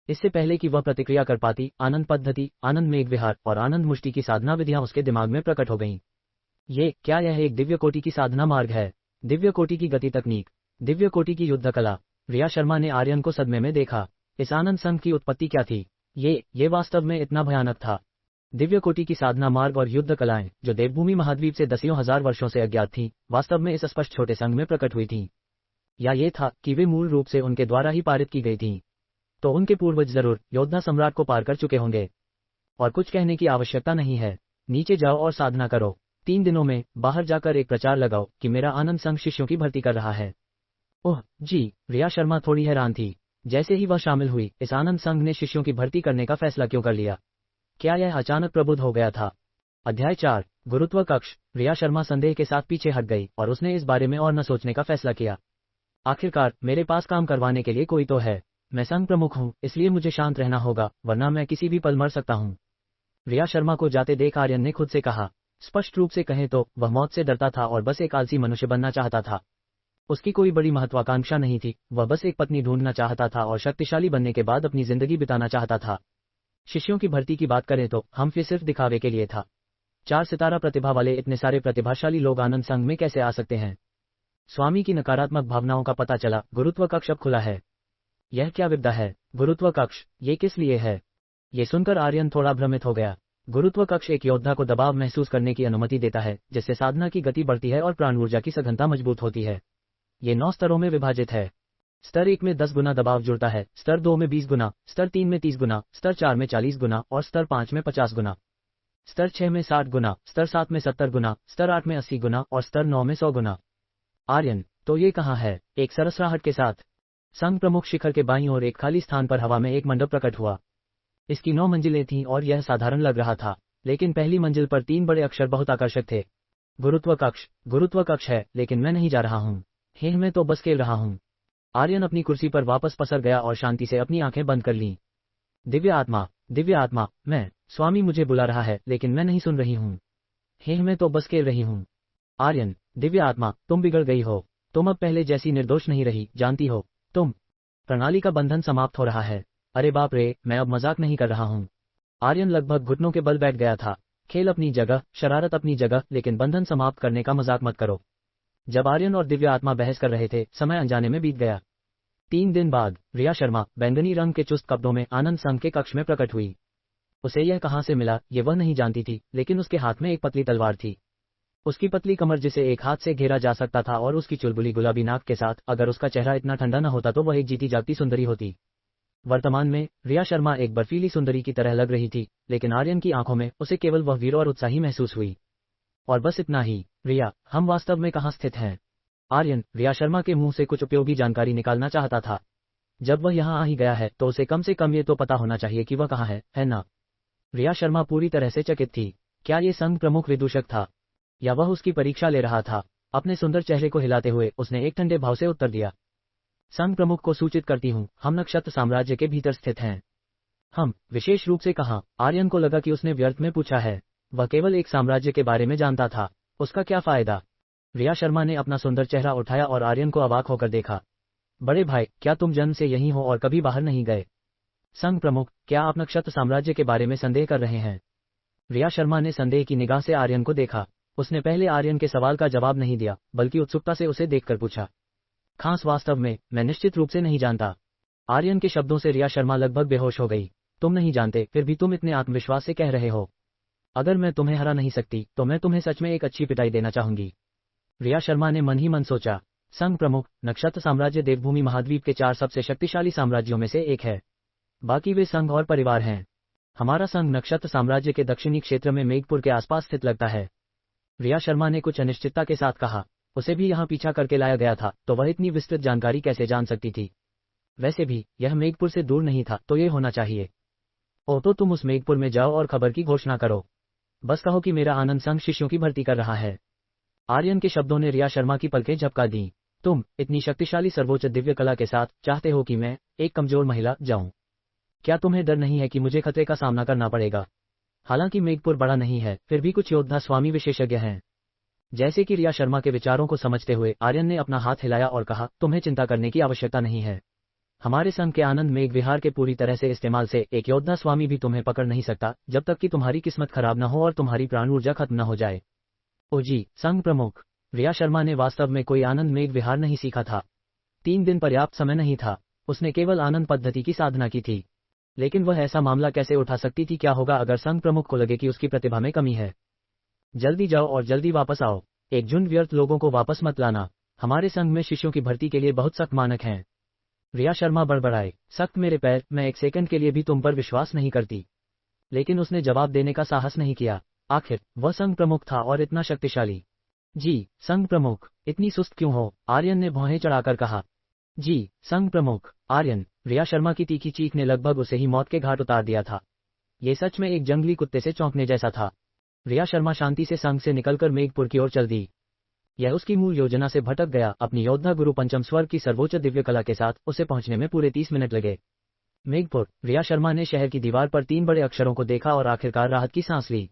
इससे पहले कि वह प्रतिक्रिया कर पाती, आनंद पद्धति, आनंद मेघ विहार और आनंद मुष्टि की साधना विधियां उसके दिमाग में प्रकट हो गईं। क्या यह एक दिव्य कोटि की साधना मार्ग है? दिव्य कोटि की गति तकनीक, दिव्य कोटि की युद्ध कला। रिया शर्मा ने आर्यन को सदमे में देखा। इस आनंद संघ की उत्पत्ति क्या थी? ये वास्तव में इतना भयानक था। दिव्य कोटि की साधना मार्ग और युद्ध कलाएं, जो देवभूमि महाद्वीप से दसियों हजार वर्षों से अज्ञात थीं, वास्तव में इस स्पष्ट छोटे संघ में प्रकट हुई थीं। या ये था कि वे मूल रूप से उनके द्वारा ही पारित की गई थीं। तो उनके पूर्वज जरूर योद्धा सम्राट को पार कर चुके होंगे। और कुछ कहने की आवश्यकता नहीं है। नीचे जाओ और साधना करो। 3 दिनों में बाहर जाकर एक प्रचार लगाओ कि मेरा आनंद संघ शिष्यों की भर्ती कर रहा है। ओह जी, रिया शर्मा थोड़ी हैरान थी। जैसे ही वह शामिल हुई, इस आनंद संघ ने शिष्यों की भर्ती करने का फैसला क्यों कर लिया? क्या यह अचानक प्रबुद्ध हो गया था? अध्याय 4, गुरुत्व कक्ष। रिया शर्मा संदेह के साथ पीछे हट गई और उसने इस बारे में और न सोचने का फैसला किया। आखिरकार मेरे पास काम करवाने के लिए कोई तो है। मैं संघ प्रमुख हूं, इसलिए मुझे शांत रहना होगा, वरना मैं किसी भी पल मर सकता हूं। रिया शर्मा को जाते देख आर्यन ने खुद से कहा। स्पष्ट रूप से कहें तो वह मौत से डरता था और बस एक आलसी मनुष्य बनना चाहता था। उसकी कोई बड़ी महत्वाकांक्षा नहीं थी। वह बस एक पत्नी ढूंढना चाहता था और शक्तिशाली बनने के बाद अपनी जिंदगी बिताना चाहता था। शिष्यों की भर्ती की बात करें तो हम फिर सिर्फ दिखावे के लिए था। 4 सितारा प्रतिभा वाले इतने सारे प्रतिभाशाली लोग आनंद संघ में कैसे आ सकते हैं? स्वामी की नकारात्मक भावनाओं का पता चला। गुरुत्व कक्ष अब खुला है। यह क्या विपदा है? गुरुत्व कक्ष, ये किस लिए है? ये सुनकर आर्यन थोड़ा भ्रमित हो गया। गुरुत्व कक्ष एक योद्धा को दबाव महसूस करने की अनुमति देता है, जिससे साधना की गति बढ़ती है और प्राण ऊर्जा की सघनता मजबूत होती है। ये 9 स्तरों में विभाजित है। स्तर 1 में 10 गुना दबाव जुड़ता है, स्तर 2 में 20 गुना, स्तर 3 में 30 गुना, स्तर 4 में 40 गुना और स्तर 5 में 50 गुना, स्तर 6 में 60 गुना, स्तर 7 में 70 गुना, स्तर 8 में 80 गुना और स्तर 9 में 100 गुना। आर्यन, तो ये कहाँ है? एक सरसराहट के साथ संघ प्रमुख शिखर के बाईं ओर एक खाली स्थान पर हवा में एक मंडप प्रकट हुआ। इसकी 9 मंजिलें थीं और यह साधारण लग रहा था, लेकिन पहली मंजिल पर 3 बड़े अक्षर बहुत आकर्षक थे। गुरुत्व कक्ष है, लेकिन मैं नहीं जा रहा हूँ। मैं तो बस खेल रहा हूँ। आर्यन अपनी कुर्सी पर वापस पसर गया और शांति से अपनी आंखें बंद कर लीं। दिव्य आत्मा, मैं, स्वामी मुझे बुला रहा है, लेकिन मैं नहीं सुन रही हूँ। मैं तो बस खेल रही हूँ। आर्यन, दिव्य आत्मा, तुम बिगड़ गई हो। तुम अब पहले जैसी निर्दोष नहीं रही, जानती हो। तुम, प्रणाली का बंधन समाप्त हो रहा है। अरे बाप रे, मैं अब मजाक नहीं कर रहा हूँ। आर्यन लगभग घुटनों के बल बैठ गया था। खेल अपनी जगह, शरारत अपनी जगह, लेकिन बंधन समाप्त करने का मजाक मत करो। जब आर्यन और दिव्य आत्मा बहस कर रहे थे, समय अनजाने में बीत गया। 3 दिन बाद रिया शर्मा बैंगनी रंग के चुस्त कपड़ों में आनंद संघ के कक्ष में प्रकट हुई। उसे यह कहां से मिला, ये वह नहीं जानती थी, लेकिन उसके हाथ में एक पतली तलवार थी। उसकी पतली कमर जिसे एक हाथ से घेरा जा सकता था और उसकी चुलबुली गुलाबी नाक के साथ, अगर उसका चेहरा इतना ठंडा न होता तो वह एक जीती जागती सुंदरी होती। वर्तमान में रिया शर्मा एक बर्फीली सुंदरी की तरह लग रही थी, लेकिन आर्यन की आंखों में उसे केवल वह वीर और उत्साही महसूस हुई। और बस इतना ही। रिया, हम वास्तव में कहाँ स्थित हैं? आर्यन रिया शर्मा के मुंह से कुछ उपयोगी जानकारी निकालना चाहता था। जब वह यहाँ आ ही गया है, तो उसे कम से कम ये तो पता होना चाहिए कि वह कहाँ है ना? रिया शर्मा पूरी तरह से चकित थी। क्या ये संघ प्रमुख विदूषक था, या वह उसकी परीक्षा ले रहा था? अपने सुंदर चेहरे को हिलाते हुए उसने एक ठंडे भाव से उत्तर दिया। संघ प्रमुख को सूचित करती हूँ, हम नक्षत्र साम्राज्य के भीतर स्थित हैं। हम, विशेष रूप से कहाँ? आर्यन को लगा कि उसने व्यर्थ में पूछा है। वह केवल एक साम्राज्य के बारे में जानता था। उसका क्या फायदा? रिया शर्मा ने अपना सुंदर चेहरा उठाया और आर्यन को अवाक होकर देखा। बड़े भाई, क्या तुम जन्म से यहीं हो और कभी बाहर नहीं गए? संघ प्रमुख, क्या आप नक्षत्र साम्राज्य के बारे में संदेह कर रहे हैं? रिया शर्मा ने संदेह की निगाह से आर्यन को देखा। उसने पहले आर्यन के सवाल का जवाब नहीं दिया, बल्कि उत्सुकता से उसे देखकर पूछा, खास वास्तव में, मैं निश्चित रूप से नहीं जानता। आर्यन के शब्दों से रिया शर्मा लगभग बेहोश हो गई। तुम नहीं जानते, फिर भी तुम इतने आत्मविश्वास से कह रहे हो। अगर मैं तुम्हें हरा नहीं सकती, तो मैं तुम्हें सच में एक अच्छी पिटाई देना चाहूंगी। रिया शर्मा ने मन ही मन सोचा। संघ प्रमुख, नक्षत्र साम्राज्य देवभूमि महाद्वीप के 4 सबसे शक्तिशाली साम्राज्यों में से एक है। बाकी वे संघ और परिवार हैं। हमारा संघ नक्षत्र साम्राज्य के दक्षिणी क्षेत्र में मेघपुर के आसपास स्थित लगता है। रिया शर्मा ने कुछ अनिश्चितता के साथ कहा। उसे भी यहाँ पीछा करके लाया गया था, तो वह इतनी विस्तृत जानकारी कैसे जान सकती थी? वैसे भी यह मेघपुर से दूर नहीं था, तो ये होना चाहिए। ओ, तो तुम उस मेघपुर में जाओ और खबर की घोषणा करो। बस कहो कि मेरा आनंद संघ शिष्यों की भर्ती कर रहा है। आर्यन के शब्दों ने रिया शर्मा की पलकें झपका दी। तुम इतनी शक्तिशाली सर्वोच्च दिव्य कला के साथ चाहते हो कि मैं, एक कमजोर महिला, जाऊं? क्या तुम्हें डर नहीं है कि मुझे खतरे का सामना करना पड़ेगा? हालांकि मेघपुर बड़ा नहीं है, फिर भी कुछ योद्धा स्वामी विशेषज्ञ हैं। जैसे कि रिया शर्मा के विचारों को समझते हुए आर्यन ने अपना हाथ हिलाया और कहा, तुम्हें चिंता करने की आवश्यकता नहीं है। हमारे संघ के आनंद मेघ विहार के पूरी तरह से इस्तेमाल से एक योद्धा स्वामी भी तुम्हें पकड़ नहीं सकता, जब तक कि तुम्हारी किस्मत खराब न हो और तुम्हारी प्राण ऊर्जा खत्म न हो जाए। ओ जी, संघ प्रमुख। रिया शर्मा ने वास्तव में कोई आनंद मेघ विहार नहीं सीखा था। 3 दिन पर्याप्त समय नहीं था। उसने केवल आनंद पद्धति की साधना की थी। लेकिन वह ऐसा मामला कैसे उठा सकती थी? क्या होगा अगर संघ प्रमुख को लगे कि उसकी प्रतिभा में कमी है? जल्दी जाओ और जल्दी वापस आओ। एक झुंड व्यर्थ लोगों को वापस मत लाना। हमारे संघ में शिष्यों की भर्ती के लिए बहुत सख्त मानक हैं। रिया शर्मा बड़बड़ाए। सख्त मेरे पैर, मैं एक सेकंड के लिए भी तुम पर विश्वास नहीं करती। लेकिन उसने जवाब देने का साहस नहीं किया। आखिर वह संघ प्रमुख था और इतना शक्तिशाली। जी, संघ प्रमुख, इतनी सुस्त क्यों हो? आर्यन ने भौहें चढ़ाकर कहा। जी, संघ प्रमुख। आर्यन। रिया शर्मा की तीखी चीख ने लगभग उसे ही मौत के घाट उतार दिया था। ये सच में एक जंगली कुत्ते से चौंकने जैसा था। रिया शर्मा शांति से संघ से निकलकर मेघपुर की ओर चल दी। यह उसकी मूल योजना से भटक गया। अपनी योद्धा गुरु पंचम स्वर्ग की सर्वोच्च दिव्य कला के साथ उसे पहुंचने में पूरे 30 मिनट लगे। मेघपुर। रिया शर्मा ने शहर की दीवार पर 3 बड़े अक्षरों को देखा और आखिरकार राहत की सांस ली।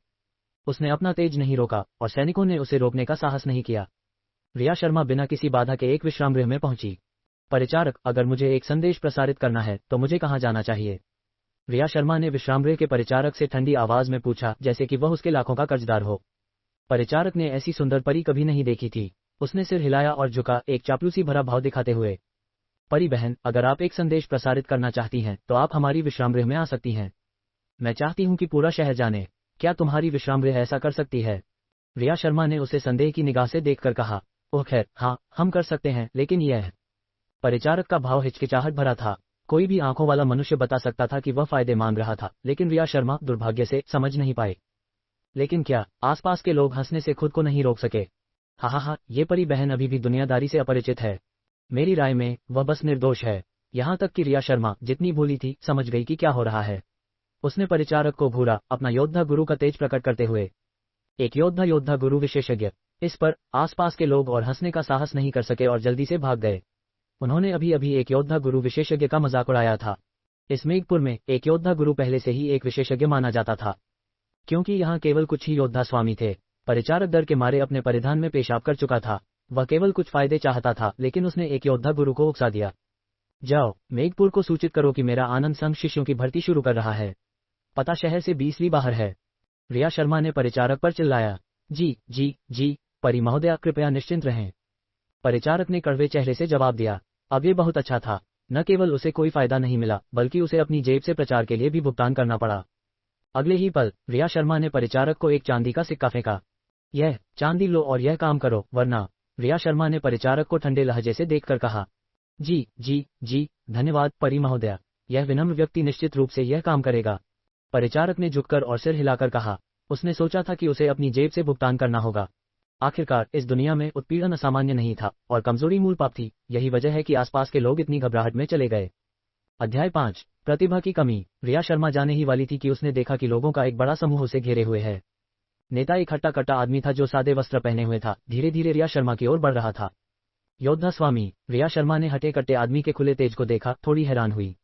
उसने अपना तेज नहीं रोका और सैनिकों ने उसे रोकने का साहस नहीं किया। रिया शर्मा बिना किसी बाधा के एक विश्राम गृह में पहुंची। परिचारक, अगर मुझे एक संदेश प्रसारित करना है तो मुझे कहां जाना चाहिए? रिया शर्मा ने विश्राम गृह के परिचारक से ठंडी आवाज में पूछा, जैसे कि वह उसके लाखों का कर्जदार हो। परिचारक ने ऐसी सुंदर परी कभी नहीं देखी थी। उसने सिर हिलाया और झुका, एक चापलूसी भरा भाव दिखाते हुए। परी बहन, अगर आप एक संदेश प्रसारित करना चाहती हैं तो आप हमारी विश्राम गृह में आ सकती हैं। मैं चाहती हूं कि पूरा शहर जाने। क्या तुम्हारी विश्राम गृह ऐसा कर सकती है? रिया शर्मा ने उसे संदेह की निगाह से देखकर कहा। ओह खैर, हाँ, हम कर सकते हैं, लेकिन यह। परिचारक का भाव हिचकिचाहट भरा था। कोई भी आंखों वाला मनुष्य बता सकता था कि वह फायदे मांग रहा था, लेकिन रिया शर्मा दुर्भाग्य से समझ नहीं पाए। लेकिन क्या? आसपास के लोग हंसने से खुद को नहीं रोक सके। हा, ये परी बहन अभी भी दुनियादारी से अपरिचित है। मेरी राय में वह बस निर्दोष है। यहाँ तक कि रिया शर्मा जितनी भूली थी, समझ गई कि क्या हो रहा है। उसने परिचारक को घूरा, अपना योद्धा गुरु का तेज प्रकट करते हुए। एक योद्धा गुरु विशेषज्ञ। इस पर आसपास के लोग और हंसने का साहस नहीं कर सके और जल्दी से भाग गए। उन्होंने अभी अभी एक योद्धा गुरु विशेषज्ञ का मजाक उड़ाया था। इस मेघपुर में एक योद्धा गुरु पहले से ही एक विशेषज्ञ माना जाता था, क्योंकि यहाँ केवल कुछ ही योद्धा स्वामी थे। परिचारक डर के मारे अपने परिधान में पेशाब कर चुका था। वह केवल कुछ फायदे चाहता था, लेकिन उसने एक योद्धा गुरु को उकसा दिया। जाओ, मेघपुर को सूचित करो कि मेरा आनंद संघ शिष्यों की भर्ती शुरू कर रहा है। पता शहर से 20 ली बाहर है। रिया शर्मा ने परिचारक पर चिल्लाया। जी, परी महोदया, कृपया निश्चिंत रहें। परिचारक ने कड़वे चेहरे से जवाब दिया। अब ये बहुत अच्छा था। न केवल उसे कोई फायदा नहीं मिला, बल्कि उसे अपनी जेब से प्रचार के लिए भी भुगतान करना पड़ा। अगले ही पल रिया शर्मा ने परिचारक को एक चांदी का सिक्का फेंका। यह चांदी लो और यह काम करो, वरना। रिया शर्मा ने परिचारक को ठंडे लहजे से देखकर कहा। जी, धन्यवाद परी महोदया। यह विनम्र व्यक्ति निश्चित रूप से यह काम करेगा। परिचारक ने झुककर और सिर हिलाकर कहा। उसने सोचा था कि उसे अपनी जेब से भुगतान करना होगा। आखिरकार इस दुनिया में उत्पीड़न असामान्य नहीं था और कमजोरी मूल पाप थी। यही वजह है कि आसपास के लोग इतनी घबराहट में चले गए। अध्याय 5। प्रतिभा की कमी। रिया शर्मा जाने ही वाली थी कि उसने देखा कि लोगों का एक बड़ा समूह उसे घेरे हुए है। नेता एक हट्टा कट्टा आदमी था जो सादे वस्त्र पहने हुए था, धीरे धीरे रिया शर्मा की ओर बढ़ रहा था। योद्धा स्वामी। रिया शर्मा ने हटे कट्टे आदमी के खुले तेज को देखा, थोड़ी हैरान हुई।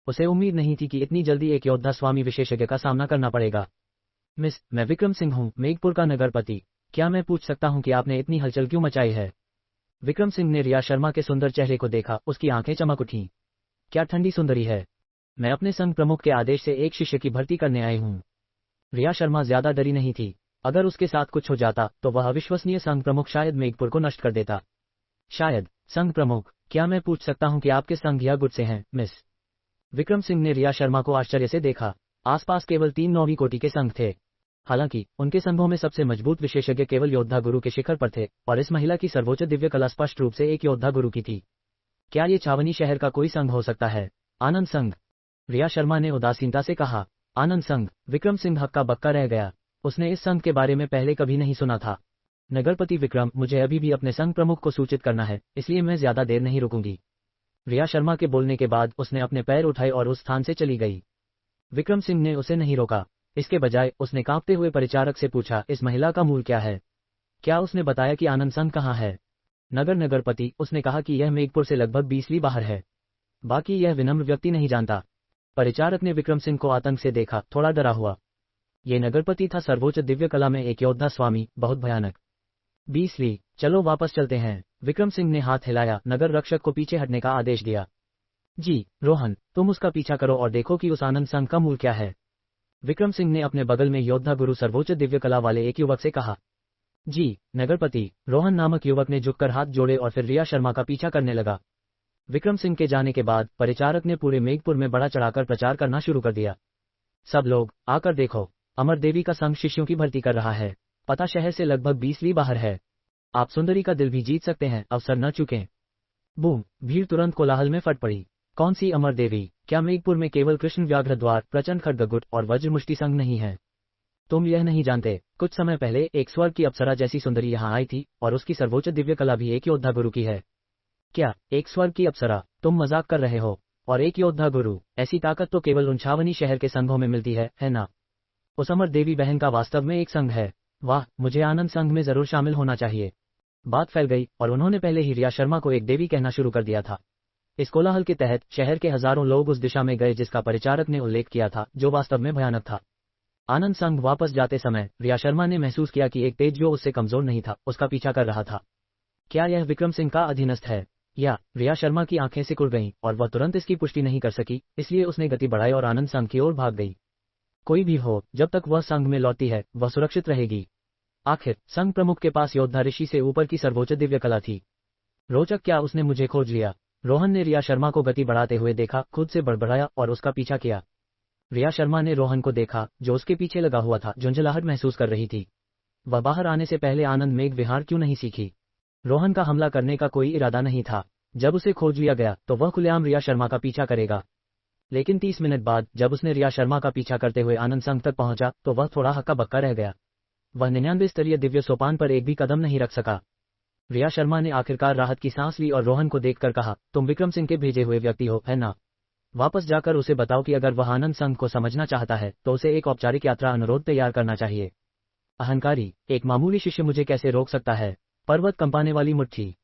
उसे उम्मीद नहीं थी कि इतनी जल्दी एक योद्धा स्वामी विशेषज्ञ का सामना करना पड़ेगा। मिस, मैं विक्रम सिंह हूँ, मेघपुर का नगरपति। क्या मैं पूछ सकता हूँ कि आपने इतनी हलचल क्यों मचाई है? विक्रम सिंह ने रिया शर्मा के सुंदर चेहरे को देखा, उसकी आंखें चमक उठीं। क्या ठंडी सुंदरी है। मैं अपने संघ प्रमुख के आदेश से एक शिष्य की भर्ती करने आई हूँ। रिया शर्मा ज्यादा डरी नहीं थी। अगर उसके साथ कुछ हो जाता तो वह अविश्वसनीय संघ प्रमुख शायद मेघपुर को नष्ट कर देता। शायद। संघ प्रमुख, क्या मैं पूछ सकता हूँ कि आपके संघ या गुट से हैं, मिस? विक्रम सिंह ने रिया शर्मा को आश्चर्य से देखा। आसपास केवल 3 नौवीं कोटि के संघ थे। हालांकि उनके संघों में सबसे मजबूत विशेषज्ञ केवल योद्धा गुरु के शिखर पर थे, और इस महिला की सर्वोच्च दिव्य कला स्पष्ट रूप से एक योद्धा गुरु की थी। क्या ये छावनी शहर का कोई संघ हो सकता है? आनंद संघ, रिया शर्मा ने उदासीनता से कहा। आनंद संघ? विक्रम सिंह हक्का बक्का रह गया। उसने इस संघ के बारे में पहले कभी नहीं सुना था। नगरपति विक्रम, मुझे अभी भी अपने संघ प्रमुख को सूचित करना है, इसलिए मैं ज्यादा देर नहीं रुकूंगी। रिया शर्मा के बोलने के बाद उसने अपने पैर उठाए और उस स्थान से चली गई। विक्रम सिंह ने उसे नहीं रोका। इसके बजाय उसने कांपते हुए परिचारक से पूछा, इस महिला का मूल क्या है? क्या उसने बताया कि आनंद संघ कहाँ है? नगरपति, उसने कहा कि यह मेघपुर से लगभग 20 ली बाहर है। बाकी यह विनम्र व्यक्ति नहीं जानता। परिचारक ने विक्रम सिंह को आतंक से देखा, थोड़ा डरा हुआ। ये नगरपति था, सर्वोच्च दिव्य कला में एक योद्धा स्वामी, बहुत भयानक। 20 ली, चलो वापस चलते हैं। विक्रम सिंह ने हाथ हिलाया, नगर रक्षक को पीछे हटने का आदेश दिया। जी, रोहन, तुम उसका पीछा करो और देखो कि उस आनंद संघ का मूल क्या है। विक्रम सिंह ने अपने बगल में योद्धा गुरु सर्वोच्च दिव्य कला वाले एक युवक से कहा। जी, नगरपति। रोहन नामक युवक ने झुककर हाथ जोड़े और फिर रिया शर्मा का पीछा करने लगा। विक्रम सिंह के जाने के बाद परिचारक ने पूरे मेघपुर में बड़ा चढ़ाकर प्रचार करना शुरू कर दिया। सब लोग आकर देखो, अमर देवी का संघ शिष्यों की भर्ती कर रहा है। पता शहर से लगभग 20 ली बाहर है। आप सुंदरी का दिल भी जीत सकते हैं, अवसर न चुकें। बूम, भीड़ तुरंत कोलाहल में फट पड़ी। कौन सी अमर देवी? क्या मेघपुर में केवल कृष्ण व्याघ्र द्वार, प्रचंड खड्गगुट और वज्रमुष्टि संघ नहीं है? तुम यह नहीं जानते, कुछ समय पहले एक स्वर्ग की अप्सरा जैसी सुंदरी यहाँ आई थी, और उसकी सर्वोच्च दिव्य कला भी एक योद्धा गुरु की है। क्या, एक स्वर्ग की अप्सरा? तुम मजाक कर रहे हो? और एक योद्धा गुरु? ऐसी ताकत तो केवल उन छावनी शहर के संघों में मिलती है ना? उस अमर देवी बहन का वास्तव में एक संघ है। वाह, मुझे आनंद संघ में जरूर शामिल होना चाहिए। बात फैल गई और उन्होंने पहले ही रिया शर्मा को एक देवी कहना शुरू कर दिया था। इस कोलाहल के तहत शहर के हजारों लोग उस दिशा में गए जिसका परिचारक ने उल्लेख किया था, जो वास्तव में भयानक था। आनंद संघ वापस जाते समय रिया शर्मा ने महसूस किया कि एक तेज जो उससे कमजोर नहीं था, उसका पीछा कर रहा था। क्या यह विक्रम सिंह का अधीनस्थ है? या? रिया शर्मा की आंखें सिकुड़ गईं और वह तुरंत इसकी पुष्टि नहीं कर सकी, इसलिए उसने गति बढ़ाई और आनंद संघ की ओर भाग गई। कोई भी हो, जब तक वह संघ में लौटती है, वह सुरक्षित रहेगी। आखिर संघ प्रमुख के पास योद्धा ऋषि से ऊपर की सर्वोच्च दिव्य कला थी। रोचक, क्या उसने मुझे खोज लिया? रोहन ने रिया शर्मा को गति बढ़ाते हुए देखा, खुद से बड़बड़ाया और उसका पीछा किया। रिया शर्मा ने रोहन को देखा, जो उसके पीछे लगा हुआ था, झुंझलाहट महसूस कर रही थी। वह बाहर आने से पहले आनंद मेघ विहार क्यों नहीं सीखी? रोहन का हमला करने का कोई इरादा नहीं था। जब उसे खोज लिया गया तो वह खुलेआम रिया शर्मा का पीछा करेगा। लेकिन 30 मिनट बाद जब उसने रिया शर्मा का पीछा करते हुए आनंद संघ तक पहुंचा तो वह थोड़ा हक्का बक्का रह गया। वह 99 स्तरीय दिव्य सोपान पर एक भी कदम नहीं रख सका। रिया शर्मा ने आखिरकार राहत की सांस ली और रोहन को देखकर कहा, तुम विक्रम सिंह के भेजे हुए व्यक्ति हो, है ना? वापस जाकर उसे बताओ कि अगर वह आनंद संघ को समझना चाहता है तो उसे एक औपचारिक यात्रा अनुरोध तैयार करना चाहिए। अहंकारी, एक मामूली शिष्य मुझे कैसे रोक सकता है? पर्वत कंपाने वाली मुट्ठी।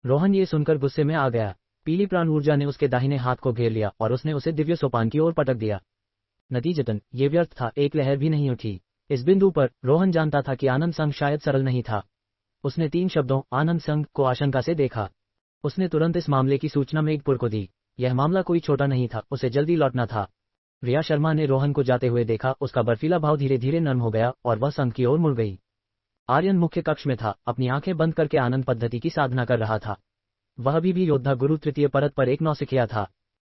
रोहन ये सुनकर गुस्से में आ गया। पीली प्राण ऊर्जा ने उसके दाहिने हाथ को घेर लिया और उसने उसे दिव्य सोपान की ओर पटक दिया। नतीजतन ये व्यर्थ था, एक लहर भी नहीं उठी। इस बिंदु पर रोहन जानता था कि आनंद संघ शायद सरल नहीं था। उसने 3 शब्दों आनंद संघ को आशंका से देखा। उसने तुरंत इस मामले की सूचना मेघपुर को दी। यह मामला कोई छोटा नहीं था, उसे जल्दी लौटना था। रिया शर्मा ने रोहन को जाते हुए देखा, उसका बर्फीला भाव धीरे धीरे नर्म हो गया और वह संघ की ओर मुड़ गई। आर्यन मुख्य कक्ष में था, अपनी आंखें बंद करके आनंद पद्धति की साधना कर रहा था। वह अभी भी योद्धा गुरु तृतीय परत पर एक नौसिखिया था।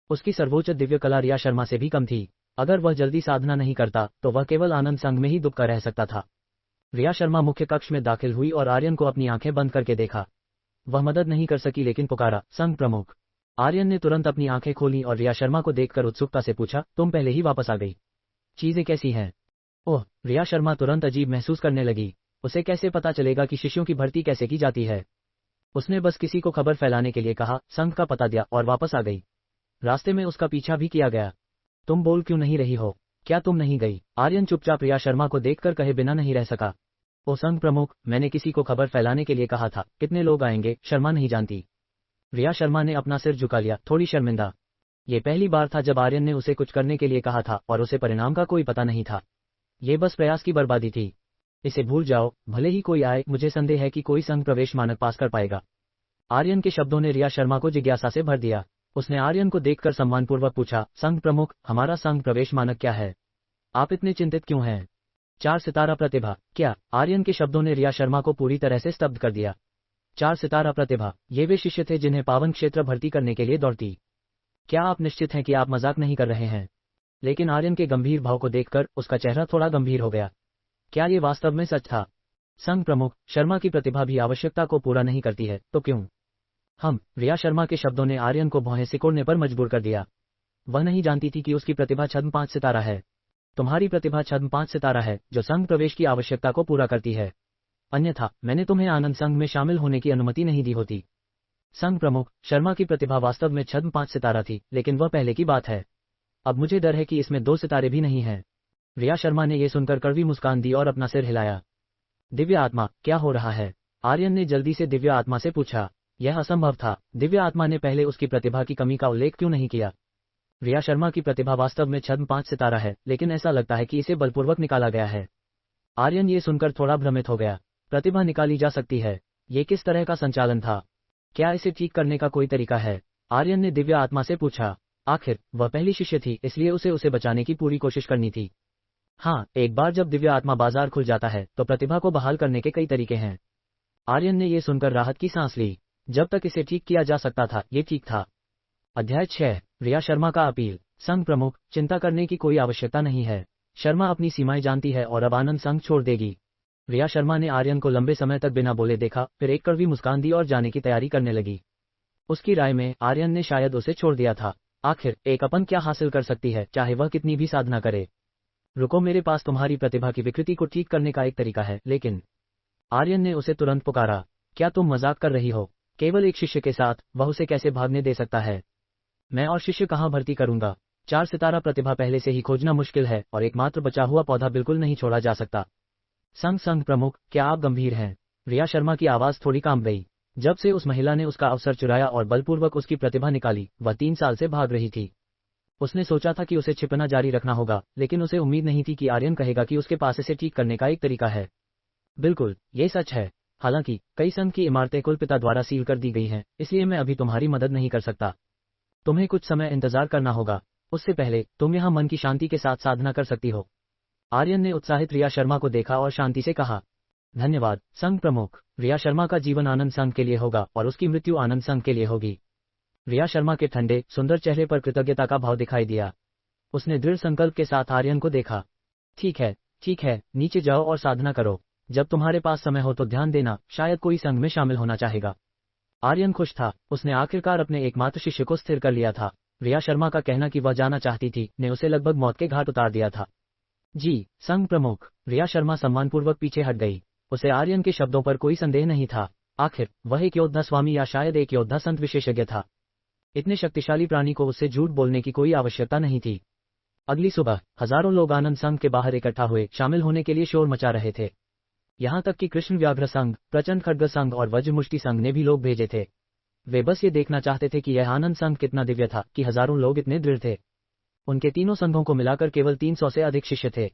उसकी सर्वोच्च दिव्य कला रिया शर्मा से भी कम थी। अगर वह जल्दी साधना नहीं करता तो वह केवल आनंद संघ में ही दुबका रह सकता था। रिया शर्मा मुख्य कक्ष में दाखिल हुई और आर्यन को अपनी आंखें बंद करके देखा। वह मदद नहीं कर सकी लेकिन पुकारा, संघ प्रमुख। आर्यन ने तुरंत अपनी आंखें खोली और रिया शर्मा को देखकर उत्सुकता से पूछा, तुम पहले ही वापस आ गई? चीजें कैसी हैं? ओह, रिया शर्मा तुरंत अजीब महसूस करने लगी। उसे कैसे पता चलेगा कि शिष्यों की भर्ती कैसे की जाती है? उसने बस किसी को खबर फैलाने के लिए कहा, संघ का पता दिया और वापस आ गई। रास्ते में उसका पीछा भी किया गया। तुम बोल क्यों नहीं रही हो? क्या तुम नहीं गई? आर्यन चुपचाप रिया शर्मा को देखकर कहे बिना नहीं रह सका। ओ संघ प्रमुख, मैंने किसी को खबर फैलाने के लिए कहा था। कितने लोग आएंगे, शर्मा नहीं जानती। रिया शर्मा ने अपना सिर झुका लिया, थोड़ी शर्मिंदा। ये पहली बार था जब आर्यन ने उसे कुछ करने के लिए कहा था और उसे परिणाम का कोई पता नहीं था। ये बस प्रयास की बर्बादी थी। इसे भूल जाओ, भले ही कोई आए, मुझे संदेह है कि कोई संघ प्रवेश मानक पास कर पाएगा। आर्यन के शब्दों ने रिया शर्मा को जिज्ञासा से भर दिया। उसने आर्यन को देखकर सम्मानपूर्वक पूछा, संघ प्रमुख, हमारा संघ प्रवेश मानक क्या है? आप इतने चिंतित क्यों हैं? 4 सितारा प्रतिभा, क्या? आर्यन के शब्दों ने रिया शर्मा को पूरी तरह से स्तब्ध कर दिया। 4 सितारा प्रतिभा, ये वे शिष्य थे जिन्हें पावन क्षेत्र भर्ती करने के लिए दौड़ती। क्या आप निश्चित हैं कि आप मजाक नहीं कर रहे हैं? लेकिन आर्यन के गंभीर भाव को देखकर उसका चेहरा थोड़ा गंभीर हो गया। क्या ये वास्तव में सच था? संघ प्रमुख, शर्मा की प्रतिभा भी आवश्यकता को पूरा नहीं करती है, तो क्यों? रिया शर्मा के शब्दों ने आर्यन को भौहें सिकोड़ने पर मजबूर कर दिया। वह नहीं जानती थी कि उसकी प्रतिभा छद्म 5 सितारा है। तुम्हारी प्रतिभा छद्म 5 सितारा है, जो संघ प्रवेश की आवश्यकता को पूरा करती है। अन्यथा मैंने तुम्हें आनंद संघ में शामिल होने की अनुमति नहीं दी होती। संघ प्रमुख, शर्मा की प्रतिभा वास्तव में छद्म 5 सितारा थी, लेकिन वह पहले की बात है। अब मुझे डर है कि इसमें 2 सितारे भी नहीं हैं। रिया शर्मा ने यह सुनकर कड़वी मुस्कान दी और अपना सिर हिलाया। दिव्य आत्मा, क्या हो रहा है? आर्यन ने जल्दी से दिव्य आत्मा से पूछा। यह असंभव था। दिव्य आत्मा ने पहले उसकी प्रतिभा की कमी का उल्लेख क्यों नहीं किया? रिया शर्मा की प्रतिभा वास्तव में छद्म 5 सितारा है, लेकिन ऐसा लगता है कि इसे बलपूर्वक निकाला गया है। आर्यन ये सुनकर थोड़ा भ्रमित हो गया। प्रतिभा निकाली जा सकती है? ये किस तरह का संचालन था? क्या इसे ठीक करने का कोई तरीका है? आर्यन ने दिव्य आत्मा से पूछा। आखिर वह पहली शिष्य थी, इसलिए उसे बचाने की पूरी कोशिश करनी थी। हाँ, एक बार जब दिव्य आत्मा बाजार खुल जाता है तो प्रतिभा को बहाल करने के कई तरीके हैं। आर्यन ने यह सुनकर राहत की सांस ली। जब तक इसे ठीक किया जा सकता था, ये ठीक था। अध्याय 6, रिया शर्मा का अपील। संघ प्रमुख, चिंता करने की कोई आवश्यकता नहीं है। शर्मा अपनी सीमाएं जानती है और अब आनंद संघ छोड़ देगी। रिया शर्मा ने आर्यन को लंबे समय तक बिना बोले देखा, फिर एक कड़वी मुस्कान दी और जाने की तैयारी करने लगी। उसकी राय में आर्यन ने शायद उसे छोड़ दिया था। आखिर एक अपन क्या हासिल कर सकती है, चाहे वह कितनी भी साधना करे? रुको, मेरे पास तुम्हारी प्रतिभा की विकृति को ठीक करने का एक तरीका है। लेकिन आर्यन ने उसे तुरंत पुकारा। क्या तुम मजाक कर रही हो? केवल एक शिष्य के साथ वह उसे कैसे भागने दे सकता है? मैं और शिष्य कहाँ भर्ती करूंगा? 4 सितारा प्रतिभा पहले से ही खोजना मुश्किल है और एकमात्र बचा हुआ पौधा बिल्कुल नहीं छोड़ा जा सकता। संघ प्रमुख, क्या आप गंभीर हैं? रिया शर्मा की आवाज थोड़ी कांप गई। जब से उस महिला ने उसका अवसर चुराया और बलपूर्वक उसकी प्रतिभा निकाली, वह 3 साल से भाग रही थी। उसने सोचा था कि उसे छिपना जारी रखना होगा, लेकिन उसे उम्मीद नहीं थी कि आर्यन कहेगा कि उसके पास इसे ठीक करने का एक तरीका है। बिल्कुल, ये सच है। हालांकि कई संघ की इमारतें कुलपिता द्वारा सील कर दी गई हैं, इसलिए मैं अभी तुम्हारी मदद नहीं कर सकता। तुम्हें कुछ समय इंतजार करना होगा। उससे पहले तुम यहाँ मन की शांति के साथ साधना कर सकती हो। आर्यन ने उत्साहित रिया शर्मा को देखा और शांति से कहा। धन्यवाद संघ प्रमुख। रिया शर्मा का जीवन आनंद संघ के लिए होगा और उसकी मृत्यु आनंद संघ के लिए होगी। रिया शर्मा के ठंडे सुंदर चेहरे पर कृतज्ञता का भाव दिखाई दिया। उसने दृढ़ संकल्प के साथ आर्यन को देखा। ठीक है, नीचे जाओ और साधना करो। जब तुम्हारे पास समय हो तो ध्यान देना, शायद कोई संघ में शामिल होना चाहेगा। आर्यन खुश था, उसने आखिरकार अपने एकमात्र शिष्य को स्थिर कर लिया था। रिया शर्मा का कहना कि वह जाना चाहती थी ने उसे लगभग मौत के घाट उतार दिया था। जी संघ प्रमुख। रिया शर्मा सम्मानपूर्वक पीछे हट गई। उसे आर्यन के शब्दों पर कोई संदेह नहीं था। आखिर वह एक योद्धा स्वामी या शायद एक योद्धा संत विशेषज्ञ था। इतने शक्तिशाली प्राणी को उससे झूठ बोलने की कोई आवश्यकता नहीं थी। अगली सुबह हजारों लोग आनंद संघ के बाहर इकट्ठा हुए, शामिल होने के लिए शोर मचा रहे थे। यहाँ तक कि कृष्ण व्याघ्र संघ, प्रचंड खड्ग संघ और वज्रमुष्टि संघ ने भी लोग भेजे थे। वे बस ये देखना चाहते थे कि यह आनंद संघ कितना दिव्य था कि हजारों लोग इतने दृढ़ थे। उनके तीनों संघों को मिलाकर केवल 300 से अधिक शिष्य थे।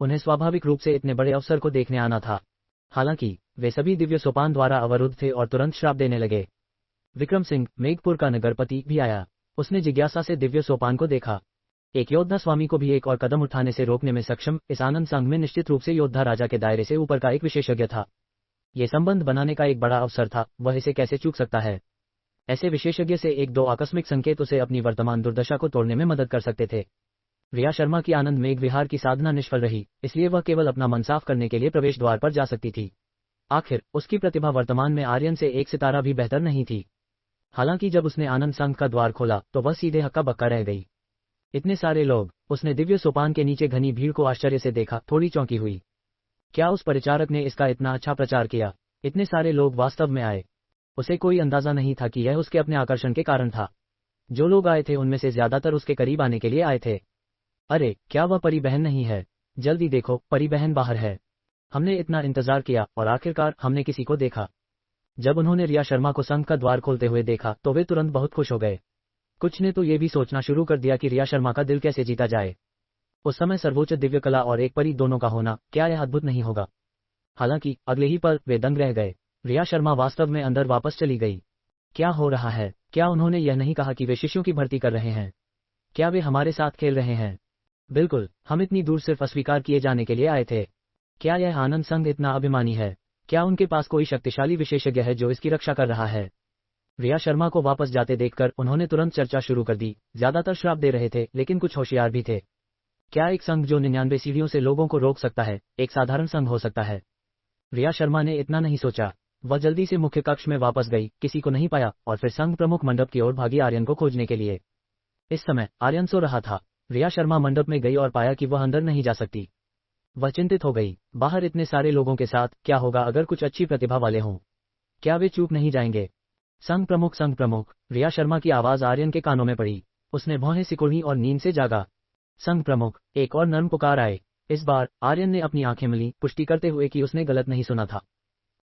उन्हें स्वाभाविक रूप से इतने बड़े अवसर को देखने आना था। हालांकि वे सभी दिव्य सोपान द्वारा अवरुद्ध थे और तुरंत श्राप देने लगे। विक्रम सिंह, मेघपुर का नगरपति, भी आया। उसने जिज्ञासा से दिव्य सोपान को देखा। एक योद्धा स्वामी को भी एक और कदम उठाने से रोकने में सक्षम इस आनंद संघ में निश्चित रूप से योद्धा राजा के दायरे से ऊपर का एक विशेषज्ञ था। ये संबंध बनाने का एक बड़ा अवसर था, वह इसे कैसे चूक सकता है? ऐसे विशेषज्ञ से 1-2 आकस्मिक संकेत उसे अपनी वर्तमान दुर्दशा को तोड़ने में मदद कर सकते थे। रिया शर्मा की आनंद मेघ विहार की साधना निष्फल रही, इसलिए वह केवल अपना मन साफ करने के लिए प्रवेश द्वार पर जा सकती थी। आखिर उसकी प्रतिभा वर्तमान में आर्यन से 1 सितारा भी बेहतर नहीं थी। हालांकि जब उसने आनंद संघ का द्वार खोला तो वह सीधे हक्का बक्का रह गई। इतने सारे लोग। उसने दिव्य सोपान के नीचे घनी भीड़ को आश्चर्य से देखा, थोड़ी चौंकी हुई। क्या उस परिचारक ने इसका इतना अच्छा प्रचार किया? इतने सारे लोग वास्तव में आए। उसे कोई अंदाजा नहीं था कि यह उसके अपने आकर्षण के कारण था। जो लोग आए थे उनमें से ज्यादातर उसके करीब आने के लिए आए थे। अरे, क्या वह परी बहन नहीं है? जल्दी देखो, परी बहन बाहर है। हमने इतना इंतजार किया और आखिरकार हमने किसी को देखा। जब उन्होंने रिया शर्मा को संघ का द्वार खोलते हुए देखा तो वे तुरंत बहुत खुश हो गए। कुछ ने तो ये भी सोचना शुरू कर दिया कि रिया शर्मा का दिल कैसे जीता जाए। उस समय सर्वोच्च दिव्य कला और एक परी दोनों का होना, क्या यह अद्भुत नहीं होगा? हालांकि अगले ही पल वे दंग रह गए। रिया शर्मा वास्तव में अंदर वापस चली गई। क्या हो रहा है? क्या उन्होंने यह नहीं कहा कि वे शिष्यों की भर्ती कर रहे हैं? क्या वे हमारे साथ खेल रहे हैं? बिल्कुल, हम इतनी दूर सिर्फ अस्वीकार किए जाने के लिए आए थे। क्या यह आनंद संघ इतना अभिमानी है? क्या उनके पास कोई शक्तिशाली विशेषज्ञ है जो इसकी रक्षा कर रहा है? रिया शर्मा को वापस जाते देखकर उन्होंने तुरंत चर्चा शुरू कर दी। ज्यादातर श्राप दे रहे थे, लेकिन कुछ होशियार भी थे। क्या एक संघ जो 99 सीढ़ियों से लोगों को रोक सकता है, एक साधारण संघ हो सकता है? रिया शर्मा ने इतना नहीं सोचा। वह जल्दी से मुख्य कक्ष में वापस गई, किसी को नहीं पाया, और फिर संघ प्रमुख मंडप की ओर भागी आर्यन को खोजने के लिए। इस समय आर्यन सो रहा था। रिया शर्मा मंडप में गई और पाया कि वह अंदर नहीं जा सकती। वह चिंतित हो गई। बाहर इतने सारे लोगों के साथ क्या होगा अगर कुछ अच्छी प्रतिभा वाले हों? क्या वे चूक नहीं जाएंगे? संघ प्रमुख, रिया शर्मा की आवाज आर्यन के कानों में पड़ी। उसने भौहें सिकुड़ी और नींद से जागा। संघ प्रमुख, एक और नर्म पुकार आए। इस बार आर्यन ने अपनी आंखें मिली, पुष्टि करते हुए कि उसने गलत नहीं सुना था।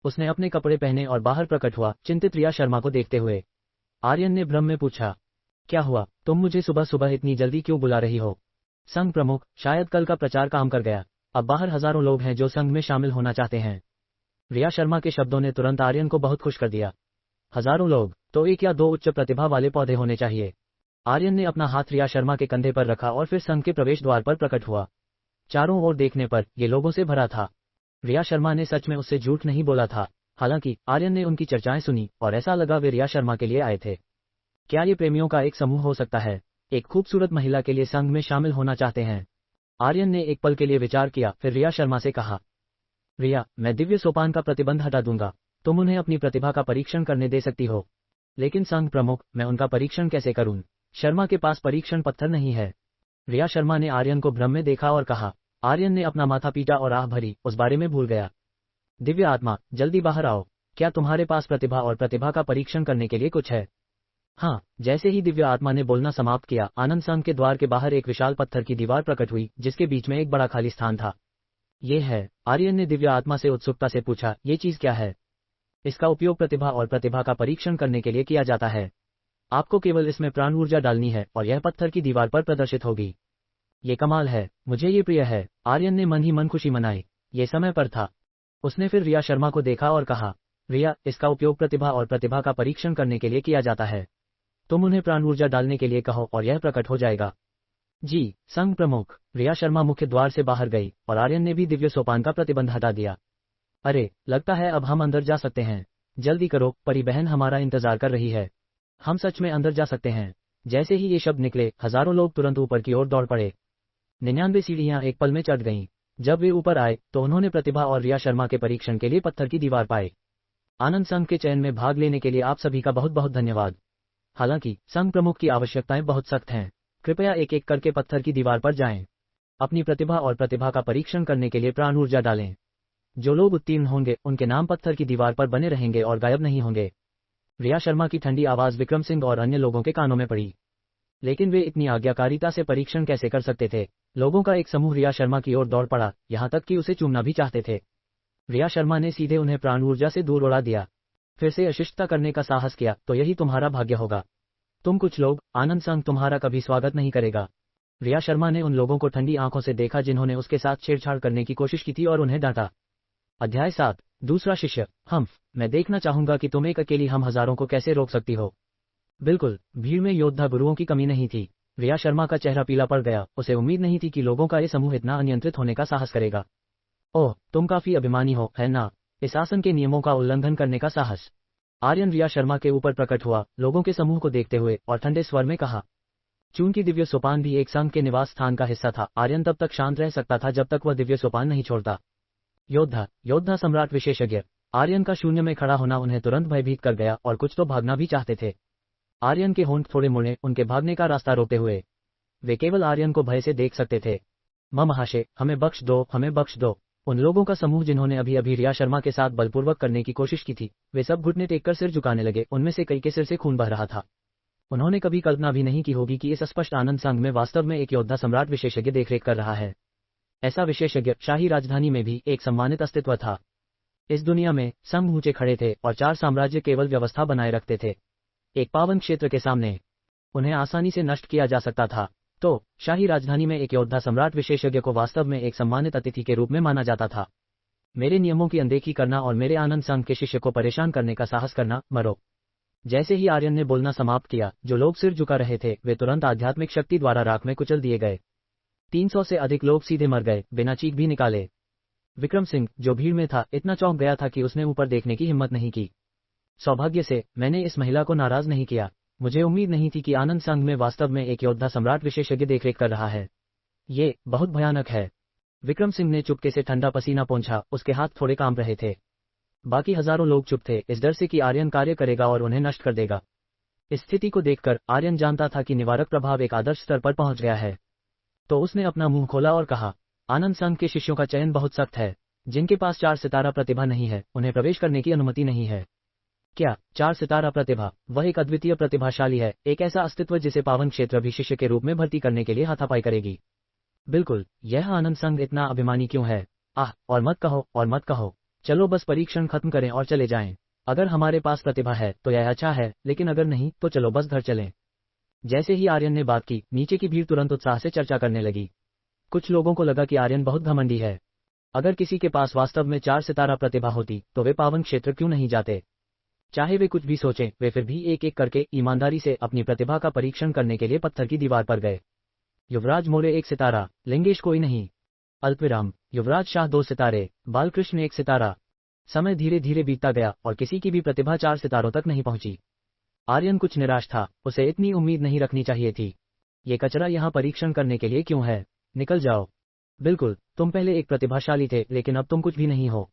उसने अपने कपड़े पहने और बाहर प्रकट हुआ, चिंतित रिया शर्मा को देखते हुए। आर्यन ने भ्रम में पूछा, क्या हुआ? तुम मुझे सुबह सुबह इतनी जल्दी क्यों बुला रही हो? संघ प्रमुख, शायद कल का प्रचार काम कर गया। अब बाहर हजारों लोग हैं जो संघ में शामिल होना चाहते हैं। रिया शर्मा के शब्दों ने तुरंत आर्यन को बहुत खुश कर दिया। हजारों लोग, तो एक या दो उच्च प्रतिभा वाले पौधे होने चाहिए। आर्यन ने अपना हाथ रिया शर्मा के कंधे पर रखा और फिर संघ के प्रवेश द्वार पर प्रकट हुआ। चारों ओर देखने पर ये लोगों से भरा था। रिया शर्मा ने सच में उससे झूठ नहीं बोला था। हालांकि आर्यन ने उनकी चर्चाएं सुनी और ऐसा लगा वे रिया शर्मा के लिए आए थे। क्या ये प्रेमियों का एक समूह हो सकता है? एक खूबसूरत महिला के लिए संघ में शामिल होना चाहते हैं? आर्यन ने एक पल के लिए विचार किया, फिर रिया शर्मा से कहा, रिया, मैं दिव्य सोपान का प्रतिबंध हटा दूंगा। तुम उन्हें अपनी प्रतिभा का परीक्षण करने दे सकती हो। लेकिन संघ प्रमुख, मैं उनका परीक्षण कैसे करूं? शर्मा के पास परीक्षण पत्थर नहीं है। रिया शर्मा ने आर्यन को भ्रम में देखा और कहा। आर्यन ने अपना माथा पीटा और आह भरी, उस बारे में भूल गया। दिव्य आत्मा, जल्दी बाहर आओ। क्या तुम्हारे पास प्रतिभा और प्रतिभा का परीक्षण करने के लिए कुछ है? हाँ। जैसे ही दिव्य आत्मा ने बोलना समाप्त किया, आनंद संघ के द्वार के बाहर एक विशाल पत्थर की दीवार प्रकट हुई, जिसके बीच में एक बड़ा खाली स्थान था। ये है? आर्यन ने दिव्य आत्मा से उत्सुकता से पूछा, ये चीज क्या है? इसका उपयोग प्रतिभा और प्रतिभा का परीक्षण करने के लिए किया जाता है। आपको केवल इसमें प्राण ऊर्जा डालनी है और यह पत्थर की दीवार पर प्रदर्शित होगी। ये कमाल है, मुझे ये प्रिय है। आर्यन ने मन ही मन खुशी मनाई। ये समय पर था। उसने फिर रिया शर्मा को देखा और कहा, रिया, इसका उपयोग प्रतिभा और प्रतिभा का परीक्षण करने के लिए किया जाता है। तुम उन्हें प्राण ऊर्जा डालने के लिए कहो और यह प्रकट हो जाएगा। जी, संघ प्रमुख। रिया शर्मा मुख्य द्वार से बाहर गई और आर्यन ने भी दिव्य सोपान का प्रतिबंध हटा दिया। अरे, लगता है अब हम अंदर जा सकते हैं। जल्दी करो, परी बहन हमारा इंतजार कर रही है। हम सच में अंदर जा सकते हैं। जैसे ही ये शब्द निकले, हजारों लोग तुरंत ऊपर की ओर दौड़ पड़े। 99 सीढ़ियां एक पल में चढ़ गईं। जब वे ऊपर आए तो उन्होंने प्रतिभा और रिया शर्मा के परीक्षण के लिए पत्थर की दीवार पाए। आनंद संघ के चयन में भाग लेने के लिए आप सभी का बहुत बहुत धन्यवाद। हालांकि संघ प्रमुख की आवश्यकताएं बहुत सख्त हैं। कृपया एक एक करके पत्थर की दीवार पर जाएं। अपनी प्रतिभा और प्रतिभा का परीक्षण करने के लिए प्राण ऊर्जा डालें। जो लोग उत्तीर्ण होंगे उनके नाम पत्थर की दीवार पर बने रहेंगे और गायब नहीं होंगे। रिया शर्मा की ठंडी आवाज विक्रम सिंह और अन्य लोगों के कानों में पड़ी। लेकिन वे इतनी आज्ञाकारिता से परीक्षण कैसे कर सकते थे? लोगों का एक समूह रिया शर्मा की ओर दौड़ पड़ा, यहां तक कि उसे चूमना भी चाहते थे। रिया शर्मा ने सीधे उन्हें प्राण ऊर्जा से दूर उड़ा दिया। फिर से अशिष्टता करने का साहस किया तो यही तुम्हारा भाग्य होगा। तुम कुछ लोग, आनंद संघ तुम्हारा कभी स्वागत नहीं करेगा। रिया शर्मा ने उन लोगों को ठंडी आंखों से देखा जिन्होंने उसके साथ छेड़छाड़ करने की कोशिश की थी और उन्हें डांटा। अध्याय 7, दूसरा शिष्य। मैं देखना चाहूंगा कि तुम एक अकेली हम हजारों को कैसे रोक सकती हो। बिल्कुल, भीड़ में योद्धा गुरुओं की कमी नहीं थी। रिया शर्मा का चेहरा पीला पड़ गया। उसे उम्मीद नहीं थी कि लोगों का ये समूह इतना अनियंत्रित होने का साहस करेगा। ओह, तुम काफी अभिमानी हो, है ना? इस आसन के नियमों का उल्लंघन करने का साहस। आर्यन रिया शर्मा के ऊपर प्रकट हुआ, लोगों के समूह को देखते हुए, और ठंडे स्वर में कहा। चूंकि दिव्य सोपान भी एक संघ के निवास स्थान का हिस्सा था, आर्यन तब तक शांत रह सकता था जब तक वह दिव्य सोपान नहीं छोड़ता। योद्धा सम्राट विशेषज्ञ। आर्यन का शून्य में खड़ा होना उन्हें तुरंत भयभीत कर गया और कुछ तो भागना भी चाहते थे। आर्यन के होंठ थोड़े मुड़े, उनके भागने का रास्ता रोकते हुए। वे केवल आर्यन को भय से देख सकते थे। महाशय, हमें बख्श दो, हमें बख्श दो। उन लोगों का समूह जिन्होंने अभी अभी रिया शर्मा के साथ बलपूर्वक करने की कोशिश की थी, वे सब घुटने टेककर सिर झुकाने लगे। उनमें से कई के सिर से खून बह रहा था। उन्होंने कभी कल्पना भी नहीं की होगी कि इस अस्पष्ट आनंद संघ में वास्तव में एक योद्धा सम्राट विशेषज्ञ देखरेख कर रहा है। ऐसा विशेषज्ञ शाही राजधानी में भी एक सम्मानित अस्तित्व था। इस दुनिया में संघ ऊंचे खड़े थे और 4 साम्राज्य केवल व्यवस्था बनाए रखते थे। एक पावन क्षेत्र के सामने उन्हें आसानी से नष्ट किया जा सकता था। तो शाही राजधानी में एक योद्धा सम्राट विशेषज्ञ को वास्तव में एक सम्मानित अतिथि के रूप में माना जाता था। मेरे नियमों की अनदेखी करना और मेरे आनंद संघ के शिष्य को परेशान करने का साहस करना, मरो। जैसे ही आर्यन ने बोलना समाप्त किया, जो लोग सिर झुका रहे थे वे तुरंत आध्यात्मिक शक्ति द्वारा राख में कुचल दिए गए। 300 से अधिक लोग सीधे मर गए, बिना चीख भी निकाले। विक्रम सिंह, जो भीड़ में था, इतना चौंक गया था कि उसने ऊपर देखने की हिम्मत नहीं की। सौभाग्य से मैंने इस महिला को नाराज नहीं किया। मुझे उम्मीद नहीं थी कि आनंद संघ में वास्तव में एक योद्धा सम्राट विशेषज्ञ देखरेख कर रहा है। ये बहुत भयानक है। विक्रम सिंह ने चुपके से ठंडा पसीना पोंछा, उसके हाथ थोड़े कांप रहे थे। बाकी हजारों लोग चुप थे, इस डर से कि आर्यन कार्य करेगा और उन्हें नष्ट कर देगा। इस स्थिति को देखकर आर्यन जानता था कि निवारक प्रभाव एक आदर्श स्तर पर पहुंच गया है। तो उसने अपना मुंह खोला और कहा, आनंद संघ के शिष्यों का चयन बहुत सख्त है। जिनके पास 4 सितारा प्रतिभा नहीं है, उन्हें प्रवेश करने की अनुमति नहीं है। क्या 4 सितारा प्रतिभा? वह एक अद्वितीय प्रतिभाशाली है, एक ऐसा अस्तित्व जिसे पावन क्षेत्र भी शिष्य के रूप में भर्ती करने के लिए हाथापाई करेगी। बिल्कुल, यह आनंद संघ इतना अभिमानी क्यों है? और मत कहो, और मत कहो। चलो बस परीक्षण खत्म करें और चले जाएं। अगर हमारे पास प्रतिभा है तो यह अच्छा है, लेकिन अगर नहीं तो चलो बस घर चलें। जैसे ही आर्यन ने बात की, नीचे की भीड़ तुरंत उत्साह से चर्चा करने लगी। कुछ लोगों को लगा कि आर्यन बहुत घमंडी है। अगर किसी के पास वास्तव में 4 सितारा प्रतिभा होती तो वे पावन क्षेत्र क्यों नहीं जाते? चाहे वे कुछ भी सोचें, वे फिर भी एक एक करके ईमानदारी से अपनी प्रतिभा का परीक्षण करने के लिए पत्थर की दीवार पर गए। युवराज मोरे 1 सितारा, लिंगेश कोई नहीं। अल्पविराम। युवराज शाह 2 सितारे, बालकृष्ण 1 सितारा। समय धीरे धीरे बीतता गया और किसी की भी प्रतिभा 4 सितारों तक नहीं पहुंची। आर्यन कुछ निराश था, उसे इतनी उम्मीद नहीं रखनी चाहिए थी। ये कचरा यहाँ परीक्षण करने के लिए क्यों है? निकल जाओ। बिल्कुल, तुम पहले एक प्रतिभाशाली थे, लेकिन अब तुम कुछ भी नहीं हो।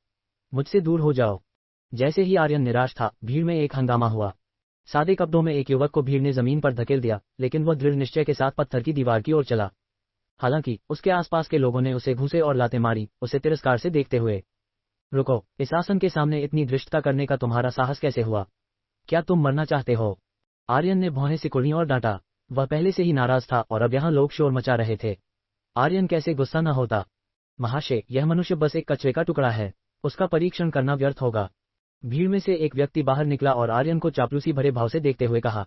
मुझसे दूर हो जाओ। जैसे ही आर्यन निराश था, भीड़ में एक हंगामा हुआ। सादे कपड़ों में एक युवक को भीड़ ने जमीन पर धकेल दिया, लेकिन वह दृढ़ निश्चय के साथ पत्थर की दीवार की ओर चला। हालांकि उसके आसपास के लोगों ने उसे घूंसे और लातें मारी, उसे तिरस्कार से देखते हुए। रुको, इस आसन के सामने इतनी धृष्टता करने का तुम्हारा साहस कैसे हुआ? क्या तुम मरना चाहते हो? आर्यन ने भौहें सिकुड़ी और डांटा। वह पहले से ही नाराज था और अब यहाँ लोग शोर मचा रहे थे। आर्यन कैसे गुस्सा न होता? महाशय, यह मनुष्य बस एक कचरे का टुकड़ा है, उसका परीक्षण करना व्यर्थ होगा। भीड़ में से एक व्यक्ति बाहर निकला और आर्यन को चापलूसी भरे भाव से देखते हुए कहा,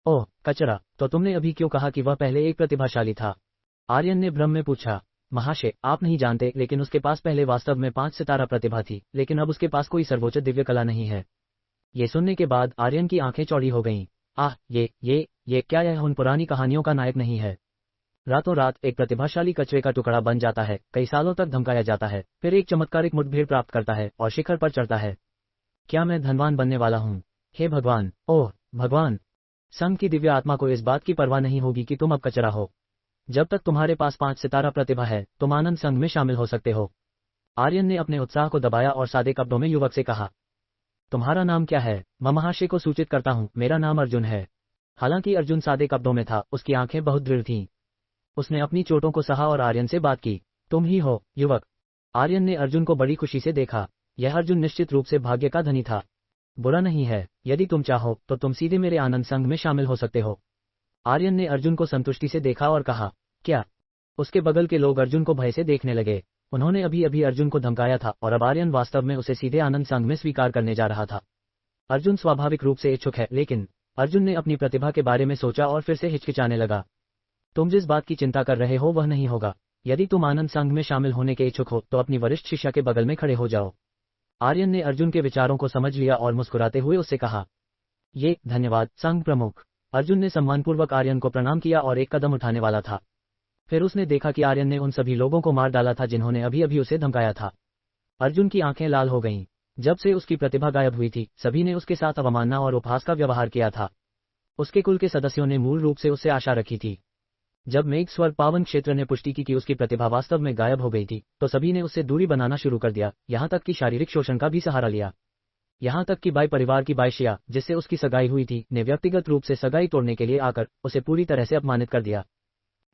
ओह कचरा, तो तुमने अभी क्यों कहा कि वह पहले एक प्रतिभाशाली था? आर्यन ने भ्रम में पूछा। महाशय, आप नहीं जानते, लेकिन उसके पास पहले वास्तव में 5 सितारा प्रतिभा थी, लेकिन अब उसके पास कोई सर्वोच्च दिव्य कला नहीं है। ये सुनने के बाद आर्यन की आंखें चौड़ी हो गईं। ये क्या यह उन पुरानी कहानियों का नायक नहीं है? रातों रात एक प्रतिभाशाली कचरे का टुकड़ा बन जाता है, कई सालों तक धमकाया जाता है, फिर एक चमत्कारिक मुठभेड़ प्राप्त करता है और शिखर पर चढ़ता है। क्या मैं धनवान बनने वाला हूँ? हे भगवान, ओह भगवान! संघ की दिव्य आत्मा को इस बात की परवाह नहीं होगी कि तुम अब कचरा हो। जब तक तुम्हारे पास 5 सितारा प्रतिभा है, तुम आनंद संघ में शामिल हो सकते हो। आर्यन ने अपने उत्साह को दबाया और सादे कपड़ों में युवक से कहा, तुम्हारा नाम क्या है? मैं महाशय को सूचित करता हूँ, मेरा नाम अर्जुन है। हालांकि अर्जुन सादे कपड़ों में था, उसकी आंखें बहुत दृढ़ थीं। उसने अपनी चोटों को सहा और आर्यन से बात की। तुम ही हो, युवक? आर्यन ने अर्जुन को बड़ी खुशी से देखा। यह अर्जुन निश्चित रूप से भाग्य का धनी था। बुरा नहीं है, यदि तुम चाहो तो तुम सीधे मेरे आनंद संघ में शामिल हो सकते हो। आर्यन ने अर्जुन को संतुष्टि से देखा और कहा, क्या? उसके बगल के लोग अर्जुन को भय से देखने लगे। उन्होंने अभी अभी अर्जुन को धमकाया था और अब आर्यन वास्तव में उसे सीधे आनंद संघ में स्वीकार करने जा रहा था। अर्जुन स्वाभाविक रूप से इच्छुक है, लेकिन अर्जुन ने अपनी प्रतिभा के बारे में सोचा और फिर से हिचकिचाने लगा। तुम जिस बात की चिंता कर रहे हो वह नहीं होगा। यदि तुम आनंद संघ में शामिल होने के इच्छुक हो तो अपनी वरिष्ठ शिष्या के बगल में खड़े हो जाओ। आर्यन ने अर्जुन के विचारों को समझ लिया और मुस्कुराते हुए उससे कहा, ये धन्यवाद संघ प्रमुख। अर्जुन ने सम्मानपूर्वक आर्यन को प्रणाम किया और एक कदम उठाने वाला था। फिर उसने देखा कि आर्यन ने उन सभी लोगों को मार डाला था जिन्होंने अभी अभी उसे धमकाया था। अर्जुन की आंखें लाल हो गईं। जब से उसकी प्रतिभा गायब हुई थी, सभी ने उसके साथ अवमानना और उपहास का व्यवहार किया था। उसके कुल के सदस्यों ने मूल रूप से उससे आशा रखी थी। जब मेघ स्वर पावन क्षेत्र ने पुष्टि की कि उसकी प्रतिभा वास्तव में गायब हो गई थी, तो सभी ने उससे दूरी बनाना शुरू कर दिया, यहाँ तक कि शारीरिक शोषण का भी सहारा लिया। यहाँ तक कि बाई परिवार की बाईशिया, जिससे उसकी सगाई हुई थी, ने व्यक्तिगत रूप से सगाई तोड़ने के लिए आकर उसे पूरी तरह से अपमानित कर दिया।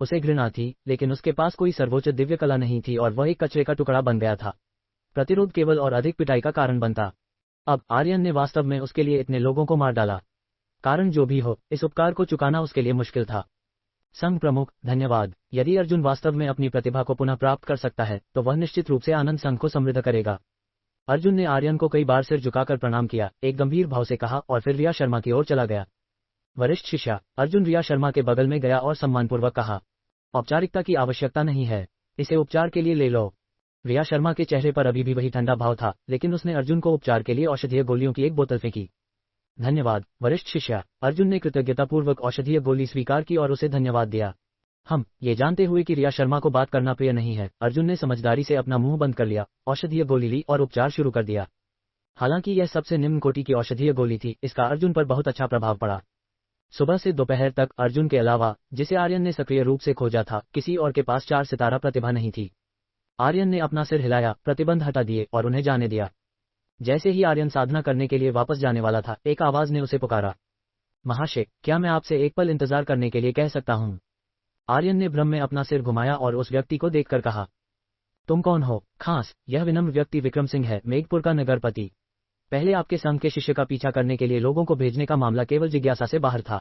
उसे घृणा थी, लेकिन उसके पास कोई सर्वोच्च दिव्य कला नहीं थी और वह एक कचरे का टुकड़ा बन गया था। प्रतिरोध केवल और अधिक पिटाई का कारण बनता। अब आर्यन ने वास्तव में उसके लिए इतने लोगों को मार डाला। कारण जो भी हो, इस उपकार को चुकाना उसके लिए मुश्किल था। संघ प्रमुख, धन्यवाद। यदि अर्जुन वास्तव में अपनी प्रतिभा को पुनः प्राप्त कर सकता है तो वह निश्चित रूप से आनंद संघ को समृद्ध करेगा। अर्जुन ने आर्यन को कई बार सिर झुकाकर प्रणाम किया, एक गंभीर भाव से कहा और फिर रिया शर्मा की ओर चला गया। वरिष्ठ शिष्या। अर्जुन रिया शर्मा के बगल में गया और सम्मानपूर्वक कहा, औपचारिकता की आवश्यकता नहीं है, इसे उपचार के लिए ले लो। रिया शर्मा के चेहरे पर अभी भी वही ठंडा भाव था, लेकिन उसने अर्जुन को उपचार के लिए औषधीय गोलियों की एक बोतल फेंकी। धन्यवाद वरिष्ठ शिष्य। अर्जुन ने कृतज्ञतापूर्वक औषधीय गोली स्वीकार की और उसे धन्यवाद दिया। हम ये जानते हुए कि रिया शर्मा को बात करना प्रिय नहीं है, अर्जुन ने समझदारी से अपना मुंह बंद कर लिया, औषधीय गोली ली और उपचार शुरू कर दिया। हालांकि यह सबसे निम्न कोटि की औषधीय गोली थी, इसका अर्जुन पर बहुत अच्छा प्रभाव पड़ा। सुबह से दोपहर तक अर्जुन के अलावा, जिसे आर्यन ने सक्रिय रूप से खोजा था, किसी और के पास 4 सितारा प्रतिभा नहीं थी। आर्यन ने अपना सिर हिलाया, प्रतिबंध हटा दिए और उन्हें जाने दिया। जैसे ही आर्यन साधना करने के लिए वापस जाने वाला था, एक आवाज ने उसे पुकारा, महाशय, क्या मैं आपसे एक पल इंतजार करने के लिए कह सकता हूँ? आर्यन ने भ्रम में अपना सिर घुमाया और उस व्यक्ति को देखकर कहा, तुम कौन हो? खास, यह विनम्र व्यक्ति विक्रम सिंह है, मेघपुर का नगरपति। पहले आपके संघ के शिष्य का पीछा करने के लिए लोगों को भेजने का मामला केवल जिज्ञासा से बाहर था।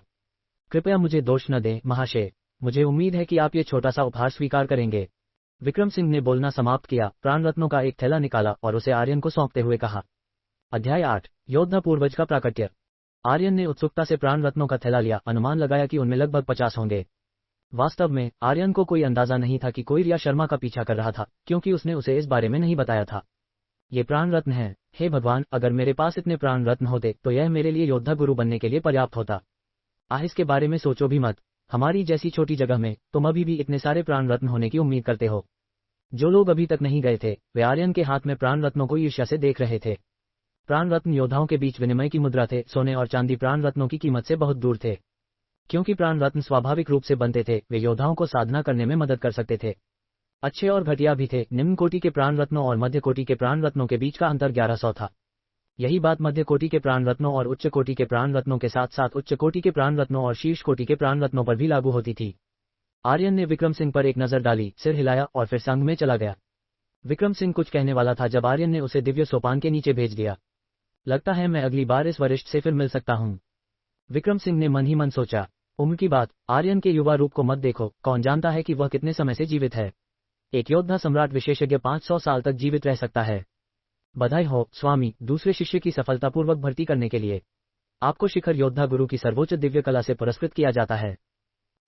कृपया मुझे दोष न दें महाशय, मुझे उम्मीद है कि आप ये छोटा सा उपहार स्वीकार करेंगे। विक्रम सिंह ने बोलना समाप्त किया, प्राण रत्नों का एक थैला निकाला और उसे आर्यन को सौंपते हुए कहा। अध्याय 8, योद्धा पूर्वज का प्राकट्य। आर्यन ने उत्सुकता से प्राण रत्नों का थैला लिया, अनुमान लगाया कि उनमें लगभग 50 होंगे। वास्तव में आर्यन को कोई अंदाजा नहीं था कि कोई रिया शर्मा का पीछा कर रहा था, क्योंकि उसने उसे इस बारे में नहीं बताया था। ये प्राण रत्न है, हे भगवान, अगर मेरे पास इतने प्राण रत्न होते तो यह मेरे लिए योद्धा गुरु बनने के लिए पर्याप्त होता। इसके बारे में सोचो भी मत, हमारी जैसी छोटी जगह में तुम अभी भी इतने सारे प्राण रत्न होने की उम्मीद करते हो। जो लोग अभी तक नहीं गए थे, वे आर्यन के हाथ में प्राण रत्नों को ईर्ष्या से देख रहे थे। प्राण रत्न योद्धाओं के बीच विनिमय की मुद्रा थे, सोने और चांदी प्राण रत्नों की कीमत से बहुत दूर थे। क्योंकि प्राण रत्न स्वाभाविक रूप से बनते थे, वे योद्धाओं को साधना करने में मदद कर सकते थे। अच्छे और घटिया भी थे। निम्न कोटि के प्राण रत्नों और मध्य कोटि के प्राण रत्नों के बीच का अंतर 1100 था। यही बात मध्य कोटि के प्राण रत्नों और उच्च कोटि के प्राण रत्नों के साथ साथ उच्च कोटि के प्राण रत्नों और शीर्ष कोटि के प्राण रत्नों पर भी लागू होती थी। आर्यन ने विक्रम सिंह पर एक नजर डाली, सिर हिलाया और फिर संघ में चला गया। विक्रम सिंह कुछ कहने वाला था जब आर्यन ने उसे दिव्य सोपान के नीचे भेज दिया। लगता है मैं अगली बार इस वरिष्ठ से फिर मिल सकता हूँ, विक्रम सिंह ने मन ही मन सोचा। उम्र की बात, आर्यन के युवा रूप को मत देखो, कौन जानता है कि वह कितने समय से जीवित है। एक योद्धा सम्राट विशेषज्ञ 500 साल तक जीवित रह सकता है। बधाई हो स्वामी, दूसरे शिष्य की सफलतापूर्वक भर्ती करने के लिए आपको शिखर योद्धा गुरु की सर्वोच्च दिव्य कला से पुरस्कृत किया जाता है।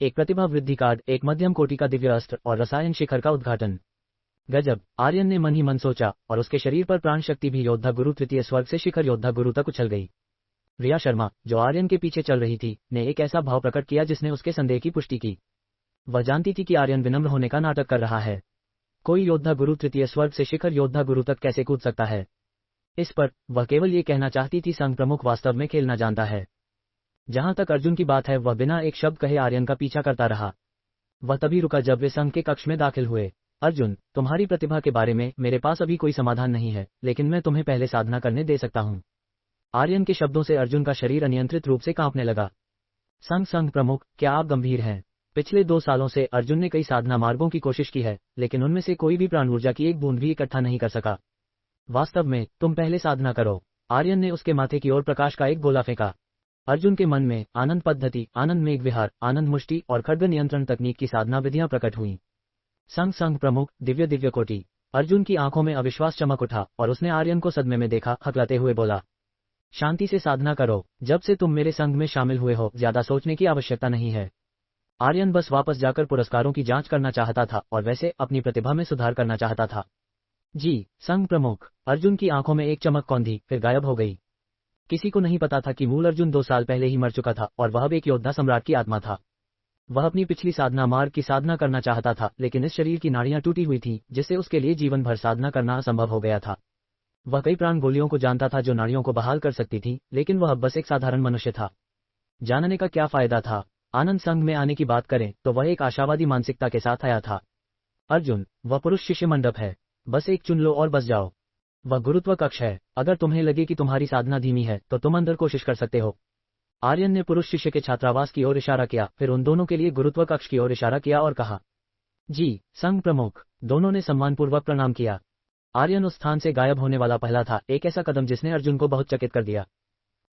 एक प्रतिभा वृद्धि कार्ड, एक मध्यम कोटि का दिव्य अस्त्र और रसायन शिखर का उद्घाटन। गजब, आर्यन ने मन ही मन सोचा और उसके शरीर पर प्राण शक्ति भी योद्धा गुरु तृतीय स्वर्ग से शिखर योद्धा गुरु तक उछल गई। रिया शर्मा, जो आर्यन के पीछे चल रही थी, ने एक ऐसा भाव प्रकट किया जिसने उसके संदेह की पुष्टि की। वह जानती थी कि आर्यन विनम्र होने का नाटक कर रहा है। कोई योद्धा गुरु तृतीय स्वर्ग से शिखर योद्धा गुरु तक कैसे कूद सकता है? इस पर वह केवल ये कहना चाहती थी, संघ प्रमुख वास्तव में खेलना जानता है। जहां तक अर्जुन की बात है, वह बिना एक शब्द कहे आर्यन का पीछा करता रहा। वह तभी रुका जब वे संघ के कक्ष में दाखिल हुए। अर्जुन, तुम्हारी प्रतिभा के बारे में मेरे पास अभी कोई समाधान नहीं है, लेकिन मैं तुम्हें पहले साधना करने दे सकता हूँ। आर्यन के शब्दों से अर्जुन का शरीर अनियंत्रित रूप से कांपने लगा। संघ प्रमुख, क्या आप गंभीर हैं? पिछले 2 सालों से अर्जुन ने कई साधना मार्गों की कोशिश की है, लेकिन उनमें से कोई भी प्राण ऊर्जा की एक बूंद भी इकट्ठा नहीं कर सका। वास्तव में तुम पहले साधना करो। आर्यन ने उसके माथे की ओर प्रकाश का एक गोला फेंका। अर्जुन के मन में आनंद पद्धति, आनंद मेघ विहार, आनंद मुष्टि और खड्ग नियंत्रण तकनीक की साधना विधियां प्रकट हुई। संघ प्रमुख, दिव्य कोटि। अर्जुन की आंखों में अविश्वास चमक उठा और उसने आर्यन को सदमे में देखा, हकलाते हुए बोला, शांति से साधना करो, जब से तुम मेरे संघ में शामिल हुए हो ज्यादा सोचने की आवश्यकता नहीं है। आर्यन बस वापस जाकर पुरस्कारों की जांच करना चाहता था और वैसे अपनी प्रतिभा में सुधार करना चाहता था। जी संघ प्रमुख। अर्जुन की आंखों में एक चमक कौंधी, फिर गायब हो गई। किसी को नहीं पता था कि मूल अर्जुन 2 साल पहले ही मर चुका था और वह अब एक योद्धा सम्राट की आत्मा था। वह अपनी पिछली साधना मार्ग की साधना करना चाहता था, लेकिन इस शरीर की नाड़ियां टूटी हुई थीं, जिससे उसके लिए जीवन भर साधना करना असंभव हो गया था। वह कई प्राण गोलियों को जानता था जो नाड़ियों को बहाल कर सकती थी, लेकिन वह बस एक साधारण मनुष्य था। जानने का क्या फायदा था? आनंद संघ में आने की बात करें तो वह एक आशावादी मानसिकता के साथ आया था। अर्जुन, वह पुरुष शिष्य मंडप है, बस एक चुन लो और बस जाओ। वह गुरुत्व कक्ष है, अगर तुम्हें लगे कि तुम्हारी साधना धीमी है तो तुम अंदर कोशिश कर सकते हो। आर्यन ने पुरुष शिष्य के छात्रावास की ओर इशारा किया, फिर उन दोनों के लिए गुरुत्व कक्ष की ओर इशारा किया और कहा, जी संघ प्रमुख। दोनों ने सम्मानपूर्वक प्रणाम किया। आर्यन उस स्थान से गायब होने वाला पहला था, एक ऐसा कदम जिसने अर्जुन को बहुत चकित कर दिया।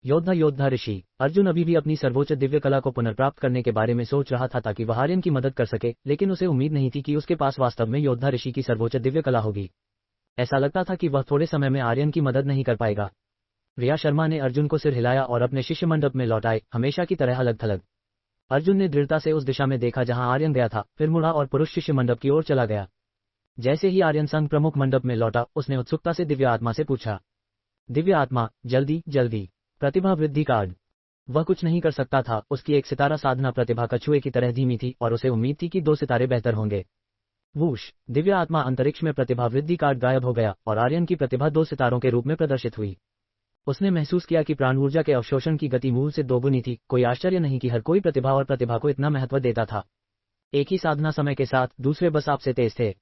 योद्धा ऋषि। अर्जुन अभी भी अपनी सर्वोच्च दिव्य कला को पुनर्प्राप्त करने के बारे में सोच रहा था ताकि वह आर्यन की मदद कर सके, लेकिन उसे उम्मीद नहीं थी कि उसके पास वास्तव में योद्धा ऋषि की सर्वोच्च दिव्य कला होगी। ऐसा लगता था कि वह थोड़े समय में आर्यन की मदद नहीं कर पाएगा। रिया शर्मा ने अर्जुन को सिर हिलाया और अपने शिष्य मंडप में लौटाए, हमेशा की तरह अलग थलग। अर्जुन ने दृढ़ता से उस दिशा में देखा जहां आर्यन गया था, फिर मुड़ा और पुरुष शिष्य मंडप की ओर चला गया। जैसे ही आर्यन संघ प्रमुख मंडप में लौटा, उसने उत्सुकता से दिव्य आत्मा से पूछा, दिव्य आत्मा, जल्दी जल्दी प्रतिभा वृद्धि कार्ड। वह कुछ नहीं कर सकता था, उसकी एक सितारा साधना प्रतिभा कछुए की तरह धीमी थी और उसे उम्मीद थी कि 2 सितारे बेहतर होंगे। वूश, दिव्य आत्मा अंतरिक्ष में प्रतिभा वृद्धि कार्ड गायब हो गया और आर्यन की प्रतिभा 2 सितारों के रूप में प्रदर्शित हुई। उसने महसूस किया कि प्राण ऊर्जा के अवशोषण की गति मूल से दोगुनी थी। कोई आश्चर्य नहीं कि हर कोई प्रतिभा और प्रतिभा को इतना महत्व देता था। एक ही साधना समय के साथ दूसरे बस आपसे तेज थे।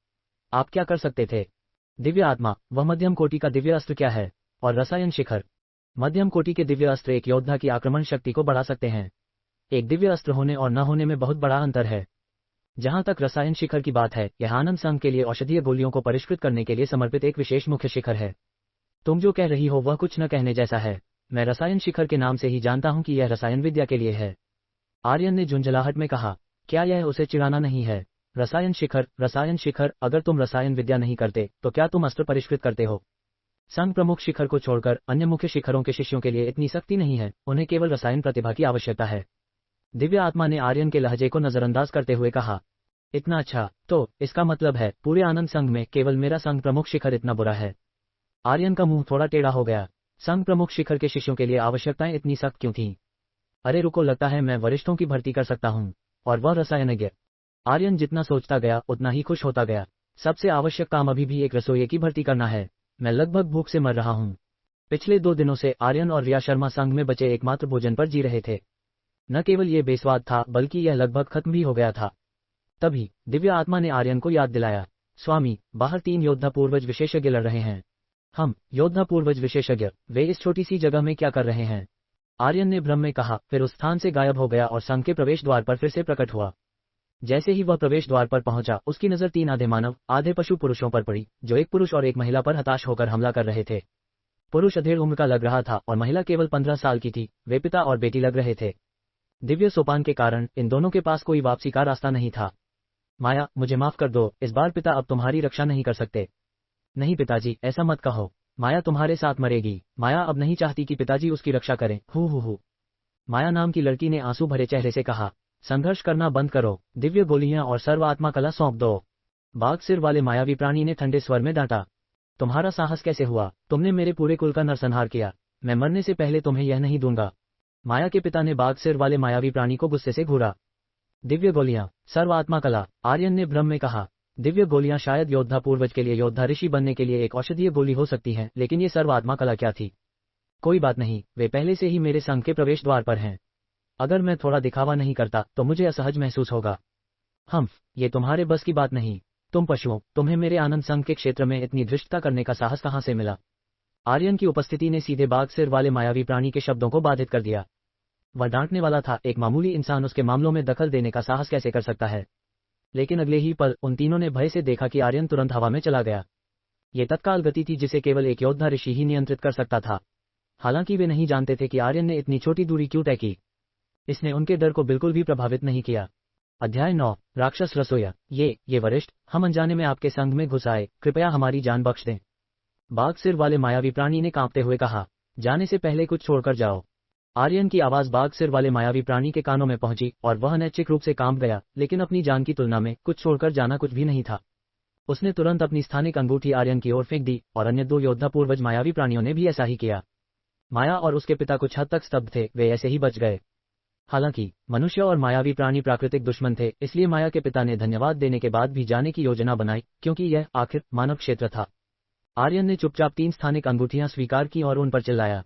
आप क्या कर सकते थे? दिव्य आत्मा, वह मध्यम कोटि का दिव्य अस्त्र क्या है? और रसायन शिखर। मध्यम कोटि के दिव्य अस्त्र एक योद्धा की आक्रमण शक्ति को बढ़ा सकते हैं। एक दिव्य अस्त्र होने और न होने में बहुत बड़ा अंतर है। जहां तक रसायन शिखर की बात है, यह आनंद संघ के लिए औषधीय गोलियों को परिष्कृत करने के लिए समर्पित एक विशेष मुख्य शिखर है। तुम जो कह रही हो वह कुछ न कहने जैसा है। मैं रसायन शिखर के नाम से ही जानता हूं कि यह रसायन विद्या के लिए है। आर्यन ने झुंझलाहट में कहा, क्या यह उसे चिढ़ाना नहीं है? रसायन शिखर, अगर तुम रसायन विद्या नहीं करते तो क्या तुम अस्त्र परिष्कृत करते हो? संघ प्रमुख शिखर को छोड़कर अन्य मुख्य शिखरों के शिष्यों के लिए इतनी सख्ती नहीं है, उन्हें केवल रसायन प्रतिभा की आवश्यकता है। दिव्य आत्मा ने आर्यन के लहजे को नजरअंदाज करते हुए कहा, इतना अच्छा, तो इसका मतलब है पूरे आनंद संघ में केवल मेरा संघ प्रमुख शिखर इतना बुरा है? आर्यन का मुंह थोड़ा टेढ़ा हो गया। संघ प्रमुख शिखर के शिष्यों के लिए आवश्यकताएं इतनी सख्त क्यों थीं? अरे रुको, लगता है मैं वरिष्ठों की भर्ती कर सकता हूं। और वह रसायनज्ञ। आर्यन जितना सोचता गया उतना ही खुश होता गया। सबसे आवश्यक काम अभी भी एक रसोइये की भर्ती करना है। मैं लगभग भूख से मर रहा हूं। पिछले 2 दिनों से आर्यन और रिया शर्मा संघ में बचे एकमात्र भोजन पर जी रहे थे। न केवल ये बेस्वाद था बल्कि यह लगभग खत्म भी हो गया था। तभी दिव्य आत्मा ने आर्यन को याद दिलाया, स्वामी, बाहर 3 योद्धा पूर्वज विशेषज्ञ लड़ रहे हैं। हम योद्धा पूर्वज विशेषज्ञ, वे इस छोटी सी जगह में क्या कर रहे हैं? आर्यन ने भ्रम में कहा, फिर उस स्थान से गायब हो गया और संघ के प्रवेश द्वार पर फिर से प्रकट हुआ। जैसे ही वह प्रवेश द्वार पर पहुंचा, उसकी नजर 3 आधे मानव आधे पशु पुरुषों पर पड़ी, जो एक पुरुष और एक महिला पर हताश होकर हमला कर रहे थे। पुरुष अधेड़ उम्र का लग रहा था और महिला केवल 15 साल की थी। वे पिता और बेटी लग रहे थे। दिव्य सोपान के कारण इन दोनों के पास कोई वापसी का रास्ता नहीं था। माया, मुझे माफ कर दो, इस बार पिता अब तुम्हारी रक्षा नहीं कर सकते। नहीं पिताजी, ऐसा मत कहो। माया तुम्हारे साथ मरेगी। माया अब नहीं चाहती कि पिताजी उसकी रक्षा करें। हु। माया नाम की लड़की ने आंसू भरे चेहरे से कहा, संघर्ष करना बंद करो, दिव्य गोलियां और सर्व आत्मा कला सौंप दो। बाघ सिर वाले मायावी प्राणी ने ठंडे स्वर में डांटा, तुम्हारा साहस कैसे हुआ? तुमने मेरे पूरे कुल का नरसंहार किया। मैं मरने से पहले तुम्हें यह नहीं दूंगा। माया के पिता ने बाघ सिर वाले मायावी प्राणी को गुस्से से घूरा। दिव्य गोलियां, सर्व आत्मा कला, आर्यन ने भ्रम में कहा। दिव्य गोलियां शायद योद्धा पूर्वज के लिए योद्धा ऋषि बनने के लिए एक औषधीय गोली हो सकती हैं, लेकिन ये सर्व आत्मा कला क्या थी? कोई बात नहीं, वे पहले से ही मेरे संघ के प्रवेश द्वार पर हैं। अगर मैं थोड़ा दिखावा नहीं करता तो मुझे असहज महसूस होगा। ये तुम्हारे बस की बात नहीं। तुम पशुओं, तुम्हें मेरे आनंद संघ के क्षेत्र में इतनी धृष्टता करने का साहस कहां से मिला? आर्यन की उपस्थिति ने सीधे बाघ सिर वाले मायावी प्राणी के शब्दों को बाधित कर दिया। वह डांटने वाला था, एक मामूली इंसान उसके मामलों में दखल देने का साहस कैसे कर सकता है? लेकिन अगले ही पल उन तीनों ने भय से देखा कि आर्यन तुरंत हवा में चला गया। ये तत्काल गति थी जिसे केवल एक योद्धा ऋषि ही नियंत्रित कर सकता था। हालांकि वे नहीं जानते थे कि आर्यन ने इतनी छोटी दूरी क्यों तय की। इसने उनके डर को बिल्कुल भी प्रभावित नहीं किया। अध्याय 9, राक्षस रसोया। ये वरिष्ठ, हम अनजाने में आपके संघ में घुस आए, कृपया हमारी जान बख्श दें। बाघ सिर वाले मायावी प्राणी ने कांपते हुए कहा, जाने से पहले कुछ छोड़कर जाओ। आर्यन की आवाज बाघ सिर वाले मायावी प्राणी के कानों में पहुंची और वह अनैच्छिक रूप से कांप गया, लेकिन अपनी जान की तुलना में कुछ छोड़कर जाना कुछ भी नहीं था। उसने तुरंत अपनी स्थानिक अंगूठी आर्यन की ओर फेंक दी और अन्य 2 योद्धा पूर्वज मायावी प्राणियों ने भी ऐसा ही किया। माया और उसके पिता कुछ हद तक स्तब्ध थे, वे ऐसे ही बच गए। हालांकि मनुष्य और मायावी प्राणी प्राकृतिक दुश्मन थे, इसलिए माया के पिता ने धन्यवाद देने के बाद भी जाने की योजना बनाई, क्योंकि यह आखिर मानव क्षेत्र था। आर्यन ने चुपचाप 3 स्थानिक अंगूठियां स्वीकार की और उन पर चिल्लाया,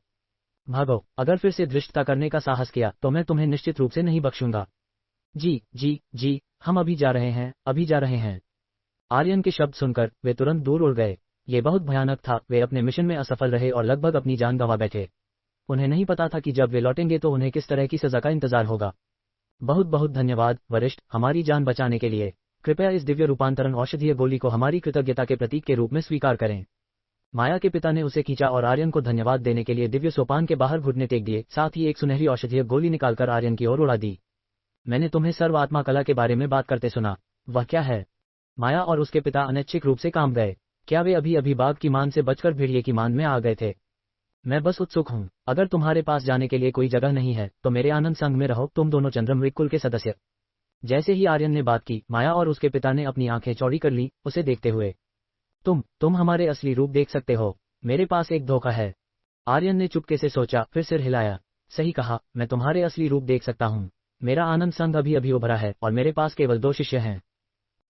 भागो, अगर फिर से धृष्टता करने का साहस किया तो मैं तुम्हें निश्चित रूप से नहीं बख्शूंगा। जी, हम अभी जा रहे हैं। आर्यन के शब्द सुनकर वे तुरंत दूर उड़ गए। ये बहुत भयानक था, वे अपने मिशन में असफल रहे और लगभग अपनी जान गंवा बैठे। उन्हें नहीं पता था कि जब वे लौटेंगे तो उन्हें किस तरह की सजा का इंतजार होगा। बहुत बहुत धन्यवाद वरिष्ठ, हमारी जान बचाने के लिए। कृपया इस दिव्य रूपांतरण औषधीय गोली को हमारी कृतज्ञता के प्रतीक के रूप में स्वीकार करें। माया के पिता ने उसे खींचा और आर्यन को धन्यवाद देने के लिए दिव्य सोपान के बाहर घुटने टेक दिए, साथ ही एक सुनहरी औषधीय गोली निकालकर आर्यन की ओर उड़ा दी। मैंने तुम्हें सर्व आत्मा कला के बारे में बात करते सुना, वह क्या है? माया और उसके पिता अनैच्छिक रूप से कांप गए। क्या वे अभी बाघ की मान से बचकर भेड़िए की मान में आ गए थे? मैं बस उत्सुक हूं। अगर तुम्हारे पास जाने के लिए कोई जगह नहीं है तो मेरे आनंद संघ में रहो, तुम दोनों चंद्रमृग कुल के सदस्य। जैसे ही आर्यन ने बात की, माया और उसके पिता ने अपनी आंखें चौड़ी कर ली, उसे देखते हुए। तुम हमारे असली रूप देख सकते हो। मेरे पास एक धोखा है। आर्यन ने चुपके से सोचा, फिर सिर हिलाया। सही कहा, मैं तुम्हारे असली रूप देख सकता हूँ। मेरा आनंद संघ अभी अभी उभरा है और मेरे पास केवल 2 शिष्य हैं।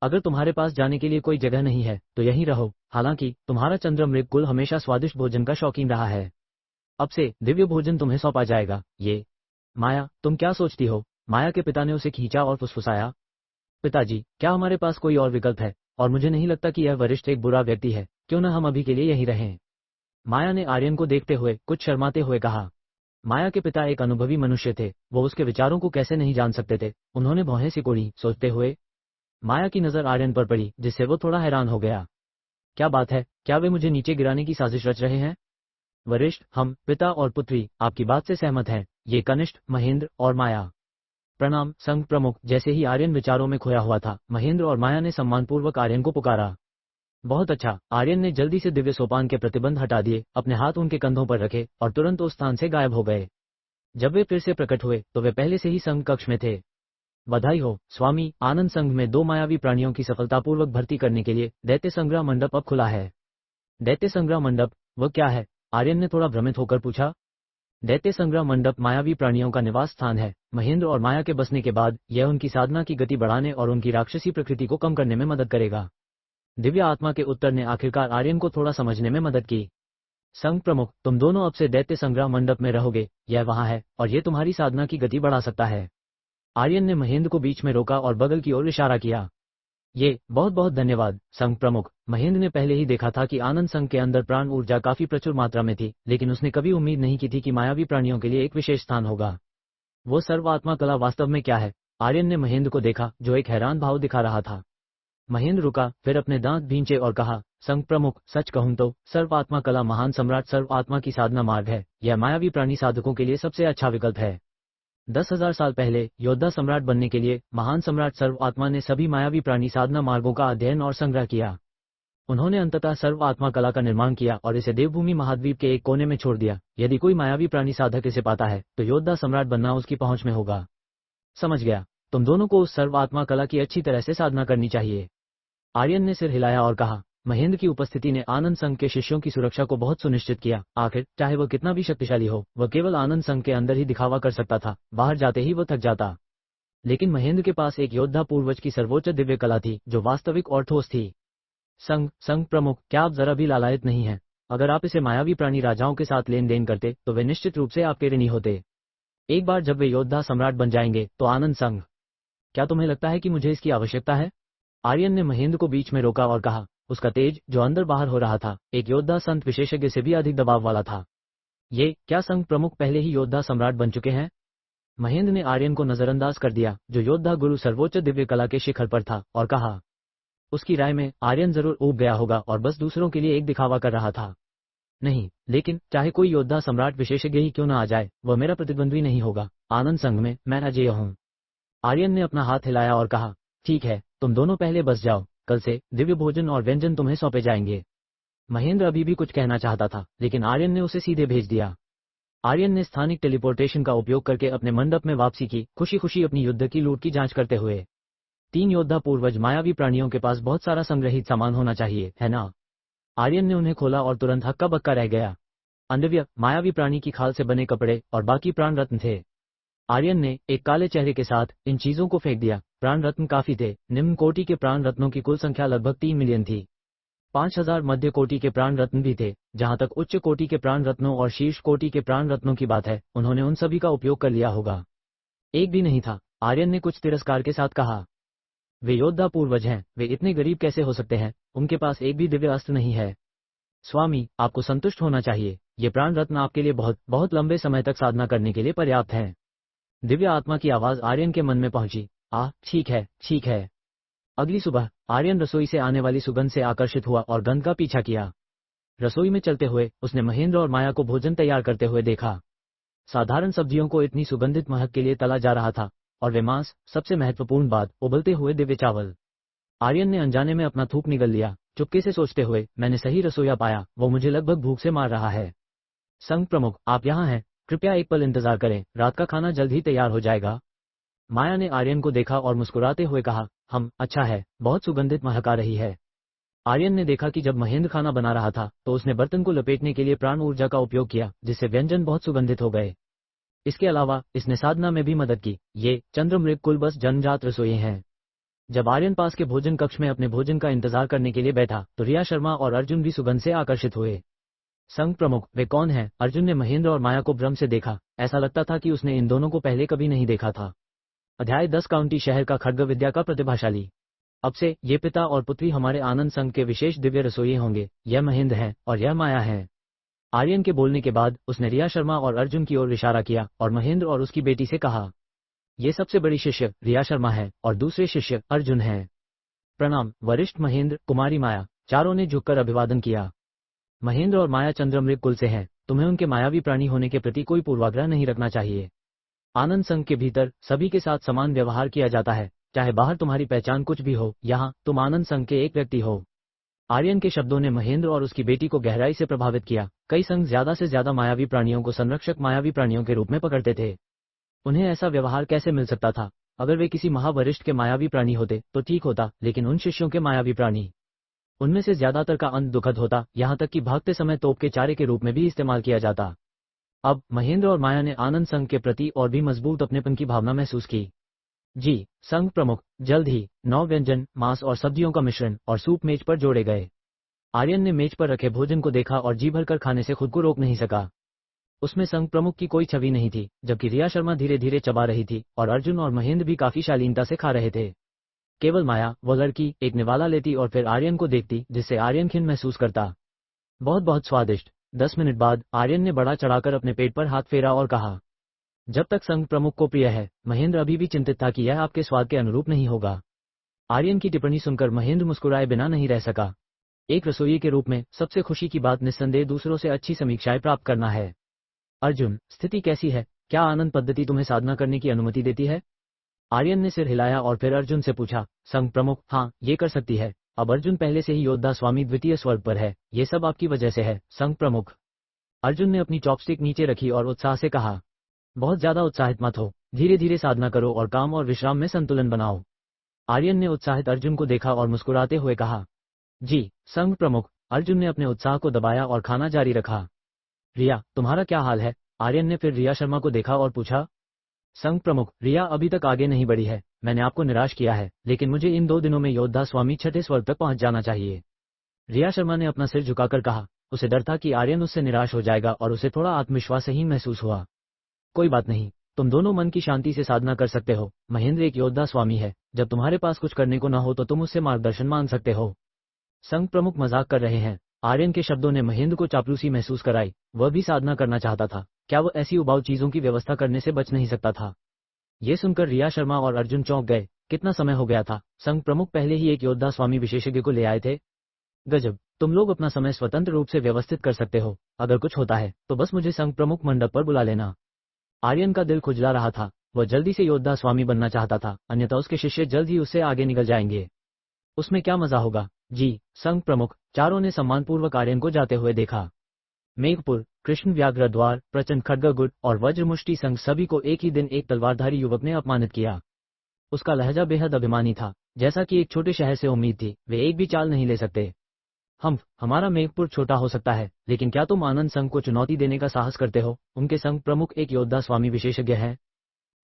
अगर तुम्हारे पास जाने के लिए कोई जगह नहीं है तो यहीं रहो। हालांकि तुम्हारा चंद्रमृग कुल हमेशा स्वादिष्ट भोजन का शौकीन रहा है। अब से दिव्य भोजन तुम्हें सौंपा जाएगा। ये माया, तुम क्या सोचती हो? माया के पिता ने उसे खींचा और फुसफुसाया। पिताजी, क्या हमारे पास कोई और विकल्प है? और मुझे नहीं लगता कि यह वरिष्ठ एक बुरा व्यक्ति है। क्यों न हम अभी के लिए यहीं रहें? माया ने आर्यन को देखते हुए कुछ शर्माते हुए कहा। माया के पिता एक अनुभवी मनुष्य थे, वो उसके विचारों को कैसे नहीं जान सकते थे। उन्होंने भौहें सिकोड़ी, सोचते हुए। माया की नजर आर्यन पर पड़ी, जिससे वो थोड़ा हैरान हो गया। क्या बात है, क्या वे मुझे नीचे गिराने की साजिश रच रहे हैं? वरिष्ठ, हम पिता और पुत्री आपकी बात से सहमत हैं। ये कनिष्ठ, महेंद्र और माया। प्रणाम संघ प्रमुख। जैसे ही आर्यन विचारों में खोया हुआ था, महेंद्र और माया ने सम्मानपूर्वक आर्यन को पुकारा। बहुत अच्छा। आर्यन ने जल्दी से दिव्य सोपान के प्रतिबंध हटा दिए, अपने हाथ उनके कंधों पर रखे और तुरंत उस स्थान से गायब हो गए। जब वे फिर से प्रकट हुए तो वे पहले से ही संघ कक्ष में थे। बधाई हो स्वामी, आनंद संघ में 2 मायावी प्राणियों की सफलतापूर्वक भर्ती करने के लिए दैत्य संग्रह मंडप अब खुला है। दैत्य संग्रह मंडप, वह क्या है? आर्यन ने थोड़ा भ्रमित होकर पूछा। दैत्य संग्रह मंडप मायावी प्राणियों का निवास स्थान है। महेंद्र और माया के बसने के बाद यह उनकी साधना की गति बढ़ाने और उनकी राक्षसी प्रकृति को कम करने में मदद करेगा। दिव्य आत्मा के उत्तर ने आखिरकार आर्यन को थोड़ा समझने में मदद की। संघ प्रमुख, तुम दोनों अब से दैत्य संग्रह मंडप में रहोगे। यह वहां है और ये तुम्हारी साधना की गति बढ़ा सकता है। आर्यन ने महेंद्र को बीच में रोका और बगल की ओर इशारा किया। ये बहुत बहुत धन्यवाद संघ प्रमुख। महेंद्र ने पहले ही देखा था कि आनंद संघ के अंदर प्राण ऊर्जा काफी प्रचुर मात्रा में थी, लेकिन उसने कभी उम्मीद नहीं की थी कि मायावी प्राणियों के लिए एक विशेष स्थान होगा। वो सर्वात्मा कला वास्तव में क्या है? आर्यन ने महेंद्र को देखा, जो एक हैरान भाव दिखा रहा था। महेंद्र रुका, फिर अपने दांत भींचे और कहा, संघ प्रमुख, सच कहूं तो सर्वात्मा कला महान सम्राट सर्वात्मा की साधना मार्ग है। यह मायावी प्राणी साधकों के लिए सबसे अच्छा विकल्प है। 10,000 साल पहले योद्धा सम्राट बनने के लिए महान सम्राट सर्वात्मा ने सभी मायावी प्राणी साधना मार्गों का अध्ययन और संग्रह किया। उन्होंने अंततः सर्वात्मा कला का निर्माण किया और इसे देवभूमि महाद्वीप के एक कोने में छोड़ दिया। यदि कोई मायावी प्राणी साधक इसे पाता है तो योद्धा सम्राट बनना उसकी पहुंच में होगा। समझ गया, तुम दोनों को उस सर्वात्मा कला की अच्छी तरह से साधना करनी चाहिए। आर्यन ने सिर हिलाया और कहा। महेंद्र की उपस्थिति ने आनंद संघ के शिष्यों की सुरक्षा को बहुत सुनिश्चित किया। आखिर चाहे वह कितना भी शक्तिशाली हो, वह केवल आनंद संघ के अंदर ही दिखावा कर सकता था, बाहर जाते ही वह थक जाता। लेकिन महेंद्र के पास एक योद्धा पूर्वज की सर्वोच्च दिव्य कला थी, जो वास्तविक और ठोस थी। संघ प्रमुख, क्या आप जरा भी लालायित नहीं हैं? अगर आप इसे मायावी प्राणी राजाओं के साथ लेन देन करते तो वे निश्चित रूप से आपके ऋणी होते। एक बार जब वे योद्धा सम्राट बन जाएंगे तो आनंद संघ। क्या तुम्हें लगता है कि मुझे इसकी आवश्यकता है? आर्यन ने महेंद्र को बीच में रोका और कहा। उसका तेज, जो अंदर बाहर हो रहा था, एक योद्धा संत विशेषज्ञ से भी अधिक दबाव वाला था। ये क्या संघ प्रमुख पहले ही योद्धा सम्राट बन चुके हैं? महेंद्र ने आर्यन को नजरअंदाज कर दिया, जो योद्धा गुरु सर्वोच्च दिव्य कला के शिखर पर था, और कहा। उसकी राय में आर्यन जरूर ऊब गया होगा और बस दूसरों के लिए एक दिखावा कर रहा था। नहीं, लेकिन चाहे कोई योद्धा सम्राट विशेषज्ञ ही क्यों न आ जाए, वह मेरा प्रतिद्वंद्वी नहीं होगा। आनंद संघ में मैं अजेय हूं। आर्यन ने अपना हाथ हिलाया और कहा, ठीक है, तुम दोनों पहले बस जाओ। कल से दिव्य भोजन और व्यंजन तुम्हें सौंपे जाएंगे। महेंद्र अभी भी कुछ कहना चाहता था, लेकिन आर्यन ने उसे सीधे भेज दिया। आर्यन ने स्थानिक टेलीपोर्टेशन का उपयोग करके अपने मंडप में वापसी की, खुशी खुशी अपनी युद्ध की लूट की जांच करते हुए। 3 योद्धा पूर्वज मायावी प्राणियों के पास बहुत सारा संग्रहित सामान होना चाहिए, है ना? आर्यन ने उन्हें खोला और तुरंत हक्का बक्का रह गया। अंडव्य, मायावी प्राणी की खाल से बने कपड़े और बाकी प्राण रत्न थे। आर्यन ने एक काले चेहरे के साथ इन चीजों को फेंक दिया। प्राण रत्न काफी थे। निम्न कोटि के प्राण रत्नों की कुल संख्या लगभग 3 मिलियन थी। 5,000 मध्य कोटि के प्राण रत्न भी थे। जहां तक उच्च कोटि के प्राण रत्नों और शीर्ष कोटि के प्राण रत्नों की बात है, उन्होंने उन सभी का उपयोग कर लिया होगा। एक भी नहीं था। आर्यन ने कुछ तिरस्कार के साथ कहा। वे योद्धा पूर्वज हैं, वे इतने गरीब कैसे हो सकते हैं? उनके पास एक भी दिव्य अस्त्र नहीं है। स्वामी, आपको संतुष्ट होना चाहिए। ये प्राण रत्न आपके लिए बहुत बहुत लंबे समय तक साधना करने के लिए पर्याप्त हैं। दिव्य आत्मा की आवाज आर्यन के मन में पहुंची। ठीक है, ठीक है। अगली सुबह आर्यन रसोई से आने वाली सुगंध से आकर्षित हुआ और गंध का पीछा किया। रसोई में चलते हुए उसने महेंद्र और माया को भोजन तैयार करते हुए देखा। साधारण सब्जियों को इतनी सुगंधित महक के लिए तला जा रहा था, और वे मांस, सबसे महत्वपूर्ण बात, उबलते हुए दिव्य चावल। आर्यन ने अनजाने में अपना थूक निगल लिया, चुपके से सोचते हुए, मैंने सही रसोईया पाया, वो मुझे लगभग भूख से मार रहा है। संघ प्रमुख, आप यहाँ हैं, कृपया एक पल इंतजार करें, रात का खाना जल्द ही तैयार हो जाएगा। माया ने आर्यन को देखा और मुस्कुराते हुए कहा, अच्छा है, बहुत सुगंधित महक आ रही है। आर्यन ने देखा कि जब महेंद्र खाना बना रहा था तो उसने बर्तन को लपेटने के लिए प्राण ऊर्जा का उपयोग किया, जिससे व्यंजन बहुत सुगंधित हो गए। इसके अलावा इसने साधना में भी मदद की। ये चंद्रमृग कुल बस जन्मजात रसोई हैं। जब आर्यन पास के भोजन कक्ष में अपने भोजन का इंतजार करने के लिए बैठा तो रिया शर्मा और अर्जुन भी सुगंध से आकर्षित हुए। संघ प्रमुख, वे कौन हैं? अर्जुन ने महेंद्र और माया को भ्रम से देखा। ऐसा लगता था कि उसने इन दोनों को पहले कभी नहीं देखा था। अध्याय 10 काउंटी शहर का खड्ग विद्या का प्रतिभाशाली। अब से ये पिता और पुत्री हमारे आनंद संघ के विशेष दिव्य रसोई होंगे। यह महेंद्र है और यह माया है। आर्यन के बोलने के बाद उसने रिया शर्मा और अर्जुन की ओर इशारा किया और महेंद्र और उसकी बेटी से कहा, ये सबसे बड़ी शिष्य रिया शर्मा है और दूसरे शिष्य अर्जुन हैं। प्रणाम वरिष्ठ महेंद्र, कुमारी माया। चारों ने झुककर अभिवादन किया। महेंद्र और माया चंद्रमृग कुल से हैं। तुम्हें उनके मायावी प्राणी होने के प्रति कोई पूर्वाग्रह नहीं रखना चाहिए। आनंद संघ के भीतर सभी के साथ समान व्यवहार किया जाता है, चाहे बाहर तुम्हारी पहचान कुछ भी हो, यहाँ तुम आनंद संघ के एक व्यक्ति हो। आर्यन के शब्दों ने महेंद्र और उसकी बेटी को गहराई से प्रभावित किया। कई संघ ज्यादा से ज्यादा मायावी प्राणियों को संरक्षक मायावी प्राणियों के रूप में पकड़ते थे। उन्हें ऐसा व्यवहार कैसे मिल सकता था? अगर वे किसी महावरिष्ठ के मायावी प्राणी होते तो ठीक होता, लेकिन उन शिष्यों के मायावी प्राणी, उनमें से ज्यादातर का अंत दुखद होता, यहाँ तक कि भागते समय तोप के चारे के रूप में भी इस्तेमाल किया जाता। अब महेंद्र और माया ने आनंद संघ के प्रति और भी मजबूत अपनेपन की भावना महसूस की। जी संघ प्रमुख, जल्द ही 9 व्यंजन, मांस और सब्जियों का मिश्रण और सूप मेज पर जोड़े गए। आर्यन ने मेज पर रखे भोजन को देखा और जी भरकर खाने से खुद को रोक नहीं सका। उसमें संघ प्रमुख की कोई छवि नहीं थी, जबकि रिया शर्मा धीरे धीरे चबा रही थी और अर्जुन और महेंद्र भी काफी शालीनता से खा रहे थे। केवल माया, वो लड़की, एक निवाला लेती और फिर आर्यन को देखती, जिससे आर्यन खिन्न महसूस करता। बहुत बहुत स्वादिष्ट। 10 मिनट बाद आर्यन ने बड़ा चढ़ाकर अपने पेट पर हाथ फेरा और कहा, जब तक संघ प्रमुख को प्रिय है। महेंद्र अभी भी चिंतित था कि यह आपके स्वाद के अनुरूप नहीं होगा। आर्यन की टिप्पणी सुनकर महेंद्र मुस्कुराए बिना नहीं रह सका। एक रसोई के रूप में सबसे खुशी की बात निस्संदेह दूसरों से अच्छी समीक्षाएं प्राप्त करना है। अर्जुन, स्थिति कैसी है? क्या आनंद पद्धति तुम्हें साधना करने की अनुमति देती है? आर्यन ने सिर हिलाया और फिर अर्जुन से पूछा। संघ प्रमुख, हाँ, ये कर सकती है। अब अर्जुन पहले से ही योद्धा स्वामी द्वितीय स्वर्ग पर है। ये सब आपकी वजह से है, संघ प्रमुख। अर्जुन ने अपनी चॉपस्टिक नीचे रखी और उत्साह से कहा, बहुत ज्यादा उत्साहित मत हो, धीरे धीरे साधना करो और काम और विश्राम में संतुलन बनाओ। आर्यन ने उत्साहित अर्जुन को देखा और मुस्कुराते हुए कहा, जी संघ प्रमुख। अर्जुन ने अपने उत्साह को दबाया और खाना जारी रखा। रिया, तुम्हारा क्या हाल है? आर्यन ने फिर रिया शर्मा को देखा और पूछा। संघ प्रमुख, रिया अभी तक आगे नहीं बढ़ी है। मैंने आपको निराश किया है, लेकिन मुझे इन 2 दिनों में योद्धा स्वामी 6ठे स्वर्ग तक पहुंच जाना चाहिए। रिया शर्मा ने अपना सिर झुकाकर कहा। उसे डर था कि आर्यन उससे निराश हो जाएगा और उसे थोड़ा आत्मविश्वासहीन महसूस हुआ। कोई बात नहीं, तुम दोनों मन की शांति से साधना कर सकते हो। महेंद्र एक योद्धा स्वामी है। जब तुम्हारे पास कुछ करने को न हो तो तुम उससे मार्गदर्शन मांग सकते हो। संघ प्रमुख मजाक कर रहे हैं। आर्यन के शब्दों ने महेंद्र को चापलूसी महसूस कराई। वह भी साधना करना चाहता था। क्या वो ऐसी उबाऊ चीजों की व्यवस्था करने से बच नहीं सकता था? ये सुनकर रिया शर्मा और अर्जुन चौंक गए। कितना समय हो गया था? संघ प्रमुख पहले ही एक योद्धा स्वामी विशेषज्ञ को ले आए थे। गजब, तुम लोग अपना समय स्वतंत्र रूप से व्यवस्थित कर सकते हो। अगर कुछ होता है तो बस मुझे संघ प्रमुख मंडप पर बुला लेना। आर्यन का दिल खुजला रहा था। वह जल्दी से योद्धा स्वामी बनना चाहता था, अन्यथा उसके शिष्य जल्द ही उससे आगे निकल जाएंगे। उसमें क्या मजा होगा? जी संघ प्रमुख। चारों ने सम्मानपूर्वक आर्यन को जाते हुए देखा। मेघपुर, कृष्ण व्याघ्र द्वार, प्रचंड खड्गगुट और वज्रमुष्टि संघ सभी को एक ही दिन एक तलवारधारी युवक ने अपमानित किया। उसका लहजा बेहद अभिमानी था, जैसा कि एक छोटे शहर से उम्मीद थी। वे एक भी चाल नहीं ले सकते। हमारा मेघपुर छोटा हो सकता है, लेकिन क्या तुम आनंद संघ को चुनौती देने का साहस करते हो? उनके संघ प्रमुख एक योद्धा स्वामी विशेषज्ञ है।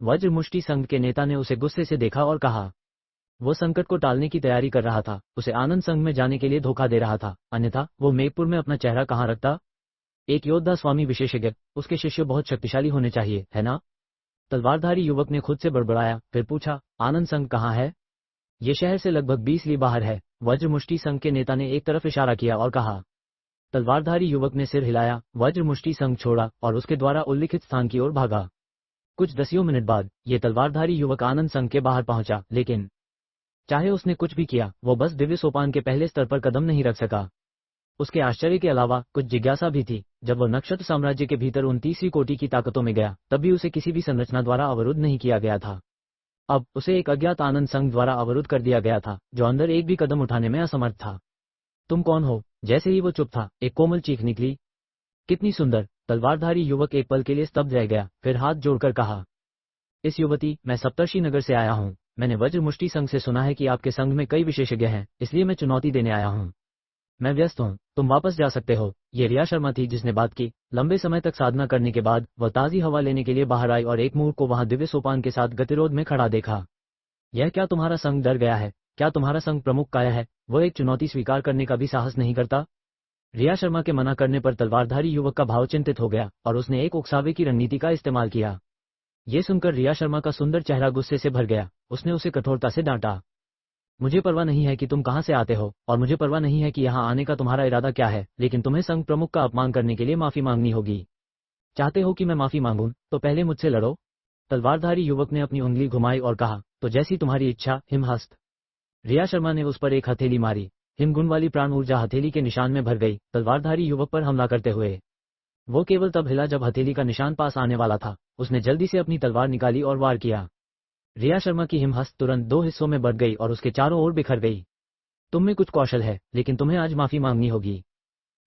वज्रमुष्टि संघ के नेता ने उसे गुस्से से देखा और कहा। वो संकट को टालने की तैयारी कर रहा था, उसे आनंद संघ में जाने के लिए धोखा दे रहा था, अन्यथा वो मेघपुर में अपना चेहरा कहाँ रखता? एक योद्धा स्वामी विशेषज्ञ, उसके शिष्य बहुत शक्तिशाली होने चाहिए, है ना? तलवारधारी युवक ने खुद से बड़बड़ाया, फिर पूछा, आनंद संघ कहाँ है? ये शहर से लगभग 20 ली बाहर है। वज्रमुष्टि संघ के नेता ने एक तरफ इशारा किया और कहा। तलवारधारी युवक ने सिर हिलाया, वज्रमुष्टि संघ छोड़ा और उसके द्वारा उल्लिखित स्थान की ओर भागा। कुछ दसियों मिनट बाद ये तलवारधारी युवक आनंद संघ के बाहर पहुंचा, लेकिन चाहे उसने कुछ भी किया, वो बस दिव्य सोपान के पहले स्तर पर कदम नहीं रख सका। उसके आश्चर्य के अलावा कुछ जिज्ञासा भी थी। जब वह नक्षत्र साम्राज्य के भीतर 29वीं कोटि की ताकतों में गया, तब भी उसे किसी भी संरचना द्वारा अवरुद्ध नहीं किया गया था। अब उसे एक अज्ञात आनंद संघ द्वारा अवरुद्ध कर दिया गया था, जो अंदर एक भी कदम उठाने में असमर्थ था। तुम कौन हो? जैसे ही वो चुप था, एक कोमल चीख निकली। कितनी सुंदर! तलवारधारी युवक एक पल के लिए स्तब्ध रह गया, फिर हाथ जोड़कर कहा। इस युवती, मैं सप्तर्षि नगर से आया हूँ। मैंने वज्रमुष्टि संघ से सुना है कि आपके संघ में कई विशेषज्ञ हैं, इसलिए मैं चुनौती देने आया हूँ। मैं व्यस्त हूँ, तुम वापस जा सकते हो। ये रिया शर्मा थी जिसने बात की। लंबे समय तक साधना करने के बाद वह ताज़ी हवा लेने के लिए बाहर आई और एक मूर्ख को वहां दिव्य सोपान के साथ गतिरोध में खड़ा देखा। यह क्या तुम्हारा संघ डर गया है? क्या तुम्हारा संघ प्रमुख काया है? वो एक चुनौती स्वीकार करने का भी साहस नहीं करता? रिया शर्मा के मना करने पर तलवारधारी युवक का भाव चिंतित हो गया और उसने एक उकसावे की रणनीति का इस्तेमाल किया। ये सुनकर रिया शर्मा का सुंदर चेहरा गुस्से से भर गया। उसने उसे कठोरता से डांटा। मुझे परवाह नहीं है कि तुम कहां से आते हो, और मुझे परवाह नहीं है कि यहां आने का तुम्हारा इरादा क्या है, लेकिन तुम्हें संघ प्रमुख का अपमान करने के लिए माफी मांगनी होगी। चाहते हो कि मैं माफी मांगूं, तो पहले मुझसे लड़ो। तलवारधारी युवक ने अपनी उंगली घुमाई और कहा, तो जैसी तुम्हारी इच्छा, हिमहस्त। रिया शर्मा ने उस पर एक हथेली मारी। हिमगुण वाली प्राण ऊर्जा हथेली के निशान में भर गई, तलवारधारी युवक पर हमला करते हुए। वो केवल तब हिला जब हथेली का निशान पास आने वाला था। उसने जल्दी से अपनी तलवार निकाली और वार किया। रिया शर्मा की हिमहस्त तुरंत दो हिस्सों में बढ़ गई और उसके चारों ओर बिखर गई। तुम में कुछ कौशल है, लेकिन तुम्हें आज माफी मांगनी होगी।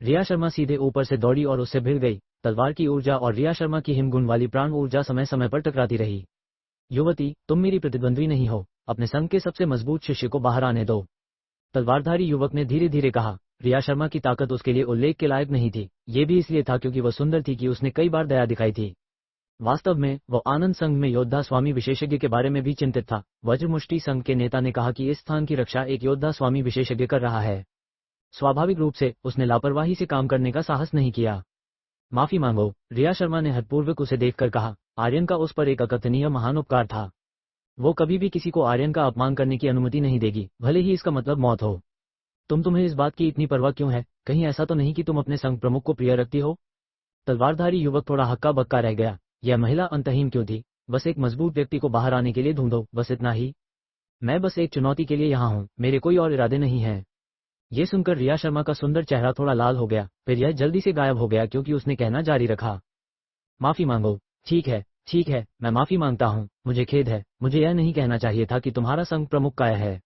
रिया शर्मा सीधे ऊपर से दौड़ी और उससे भिड़ गई। तलवार की ऊर्जा और रिया शर्मा की हिमगुण वाली प्राण ऊर्जा समय समय पर टकराती रही। युवती, तुम मेरी प्रतिद्वंद्वी नहीं हो, अपने संघ के सबसे मजबूत शिष्य को बाहर आने दो। तलवारधारी युवक ने धीरे धीरे कहा। रिया शर्मा की ताकत उसके लिए उल्लेख के लायक नहीं थी। ये भी इसलिए था क्योंकि वह सुंदर थी कि उसने कई बार दया दिखाई थी। वास्तव में वह आनंद संघ में योद्धा स्वामी विशेषज्ञ के बारे में भी चिंतित था। वज्रमुष्टि संघ के नेता ने कहा कि इस स्थान की रक्षा एक योद्धा स्वामी विशेषज्ञ कर रहा है। स्वाभाविक रूप से उसने लापरवाही से काम करने का साहस नहीं किया। माफी मांगो, रिया शर्मा ने हठपूर्वक उसे देखकर कहा। आर्यन का उस पर एक अकथनीय महान उपकार था। वो कभी भी किसी को आर्यन का अपमान करने की अनुमति नहीं देगी, भले ही इसका मतलब मौत हो। तुम्हें इस बात की इतनी परवाह क्यों है? कहीं ऐसा तो नहीं कि तुम अपने संघ प्रमुख को प्रिय रखती हो? तलवारधारी युवक थोड़ा हक्का बक्का रह गया। यह महिला अंतहीन क्यों थी? बस एक मजबूत व्यक्ति को बाहर आने के लिए ढूंढो, बस इतना ही। मैं बस एक चुनौती के लिए यहाँ हूँ, मेरे कोई और इरादे नहीं हैं। ये सुनकर रिया शर्मा का सुंदर चेहरा थोड़ा लाल हो गया, फिर यह जल्दी से गायब हो गया क्योंकि उसने कहना जारी रखा। माफी मांगो। ठीक है, मैं माफी मांगता हूँ। मुझे खेद है, मुझे यह नहीं कहना चाहिए था कि तुम्हारा संघ प्रमुख काया है।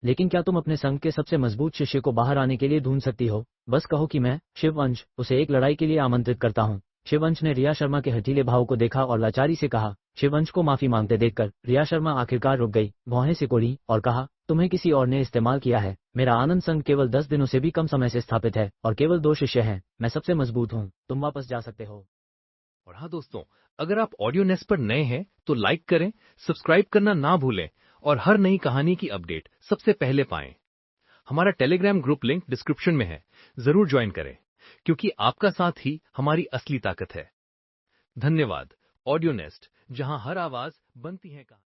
लेकिन क्या तुम अपने संघ के सबसे मजबूत शिष्य को बाहर आने के लिए ढूंढ सकती हो? बस कहो कि मैं, शिववंश, उसे एक लड़ाई के लिए आमंत्रित करता हूँ। शिववंश ने रिया शर्मा के हठीले भाव को देखा और लाचारी से कहा। शिववंश को माफी मांगते देखकर रिया शर्मा आखिरकार रुक गई, भौहें सिकोड़ी और कहा, तुम्हें किसी और ने इस्तेमाल किया है। मेरा आनंद संघ केवल 10 दिनों से भी कम समय से स्थापित है और केवल 2 शिष्य हैं। मैं सबसे मजबूत हूँ, तुम वापस जा सकते हो। और हाँ दोस्तों, अगर आप ऑडियो नेस्ट पर नए हैं तो लाइक करें, सब्सक्राइब करना ना भूलें और हर नई कहानी की अपडेट सबसे पहले पाएं। हमारा टेलीग्राम ग्रुप लिंक डिस्क्रिप्शन में है, जरूर ज्वाइन करें, क्योंकि आपका साथ ही हमारी असली ताकत है। धन्यवाद। ऑडियो नेस्ट, जहां हर आवाज बनती है कहानी।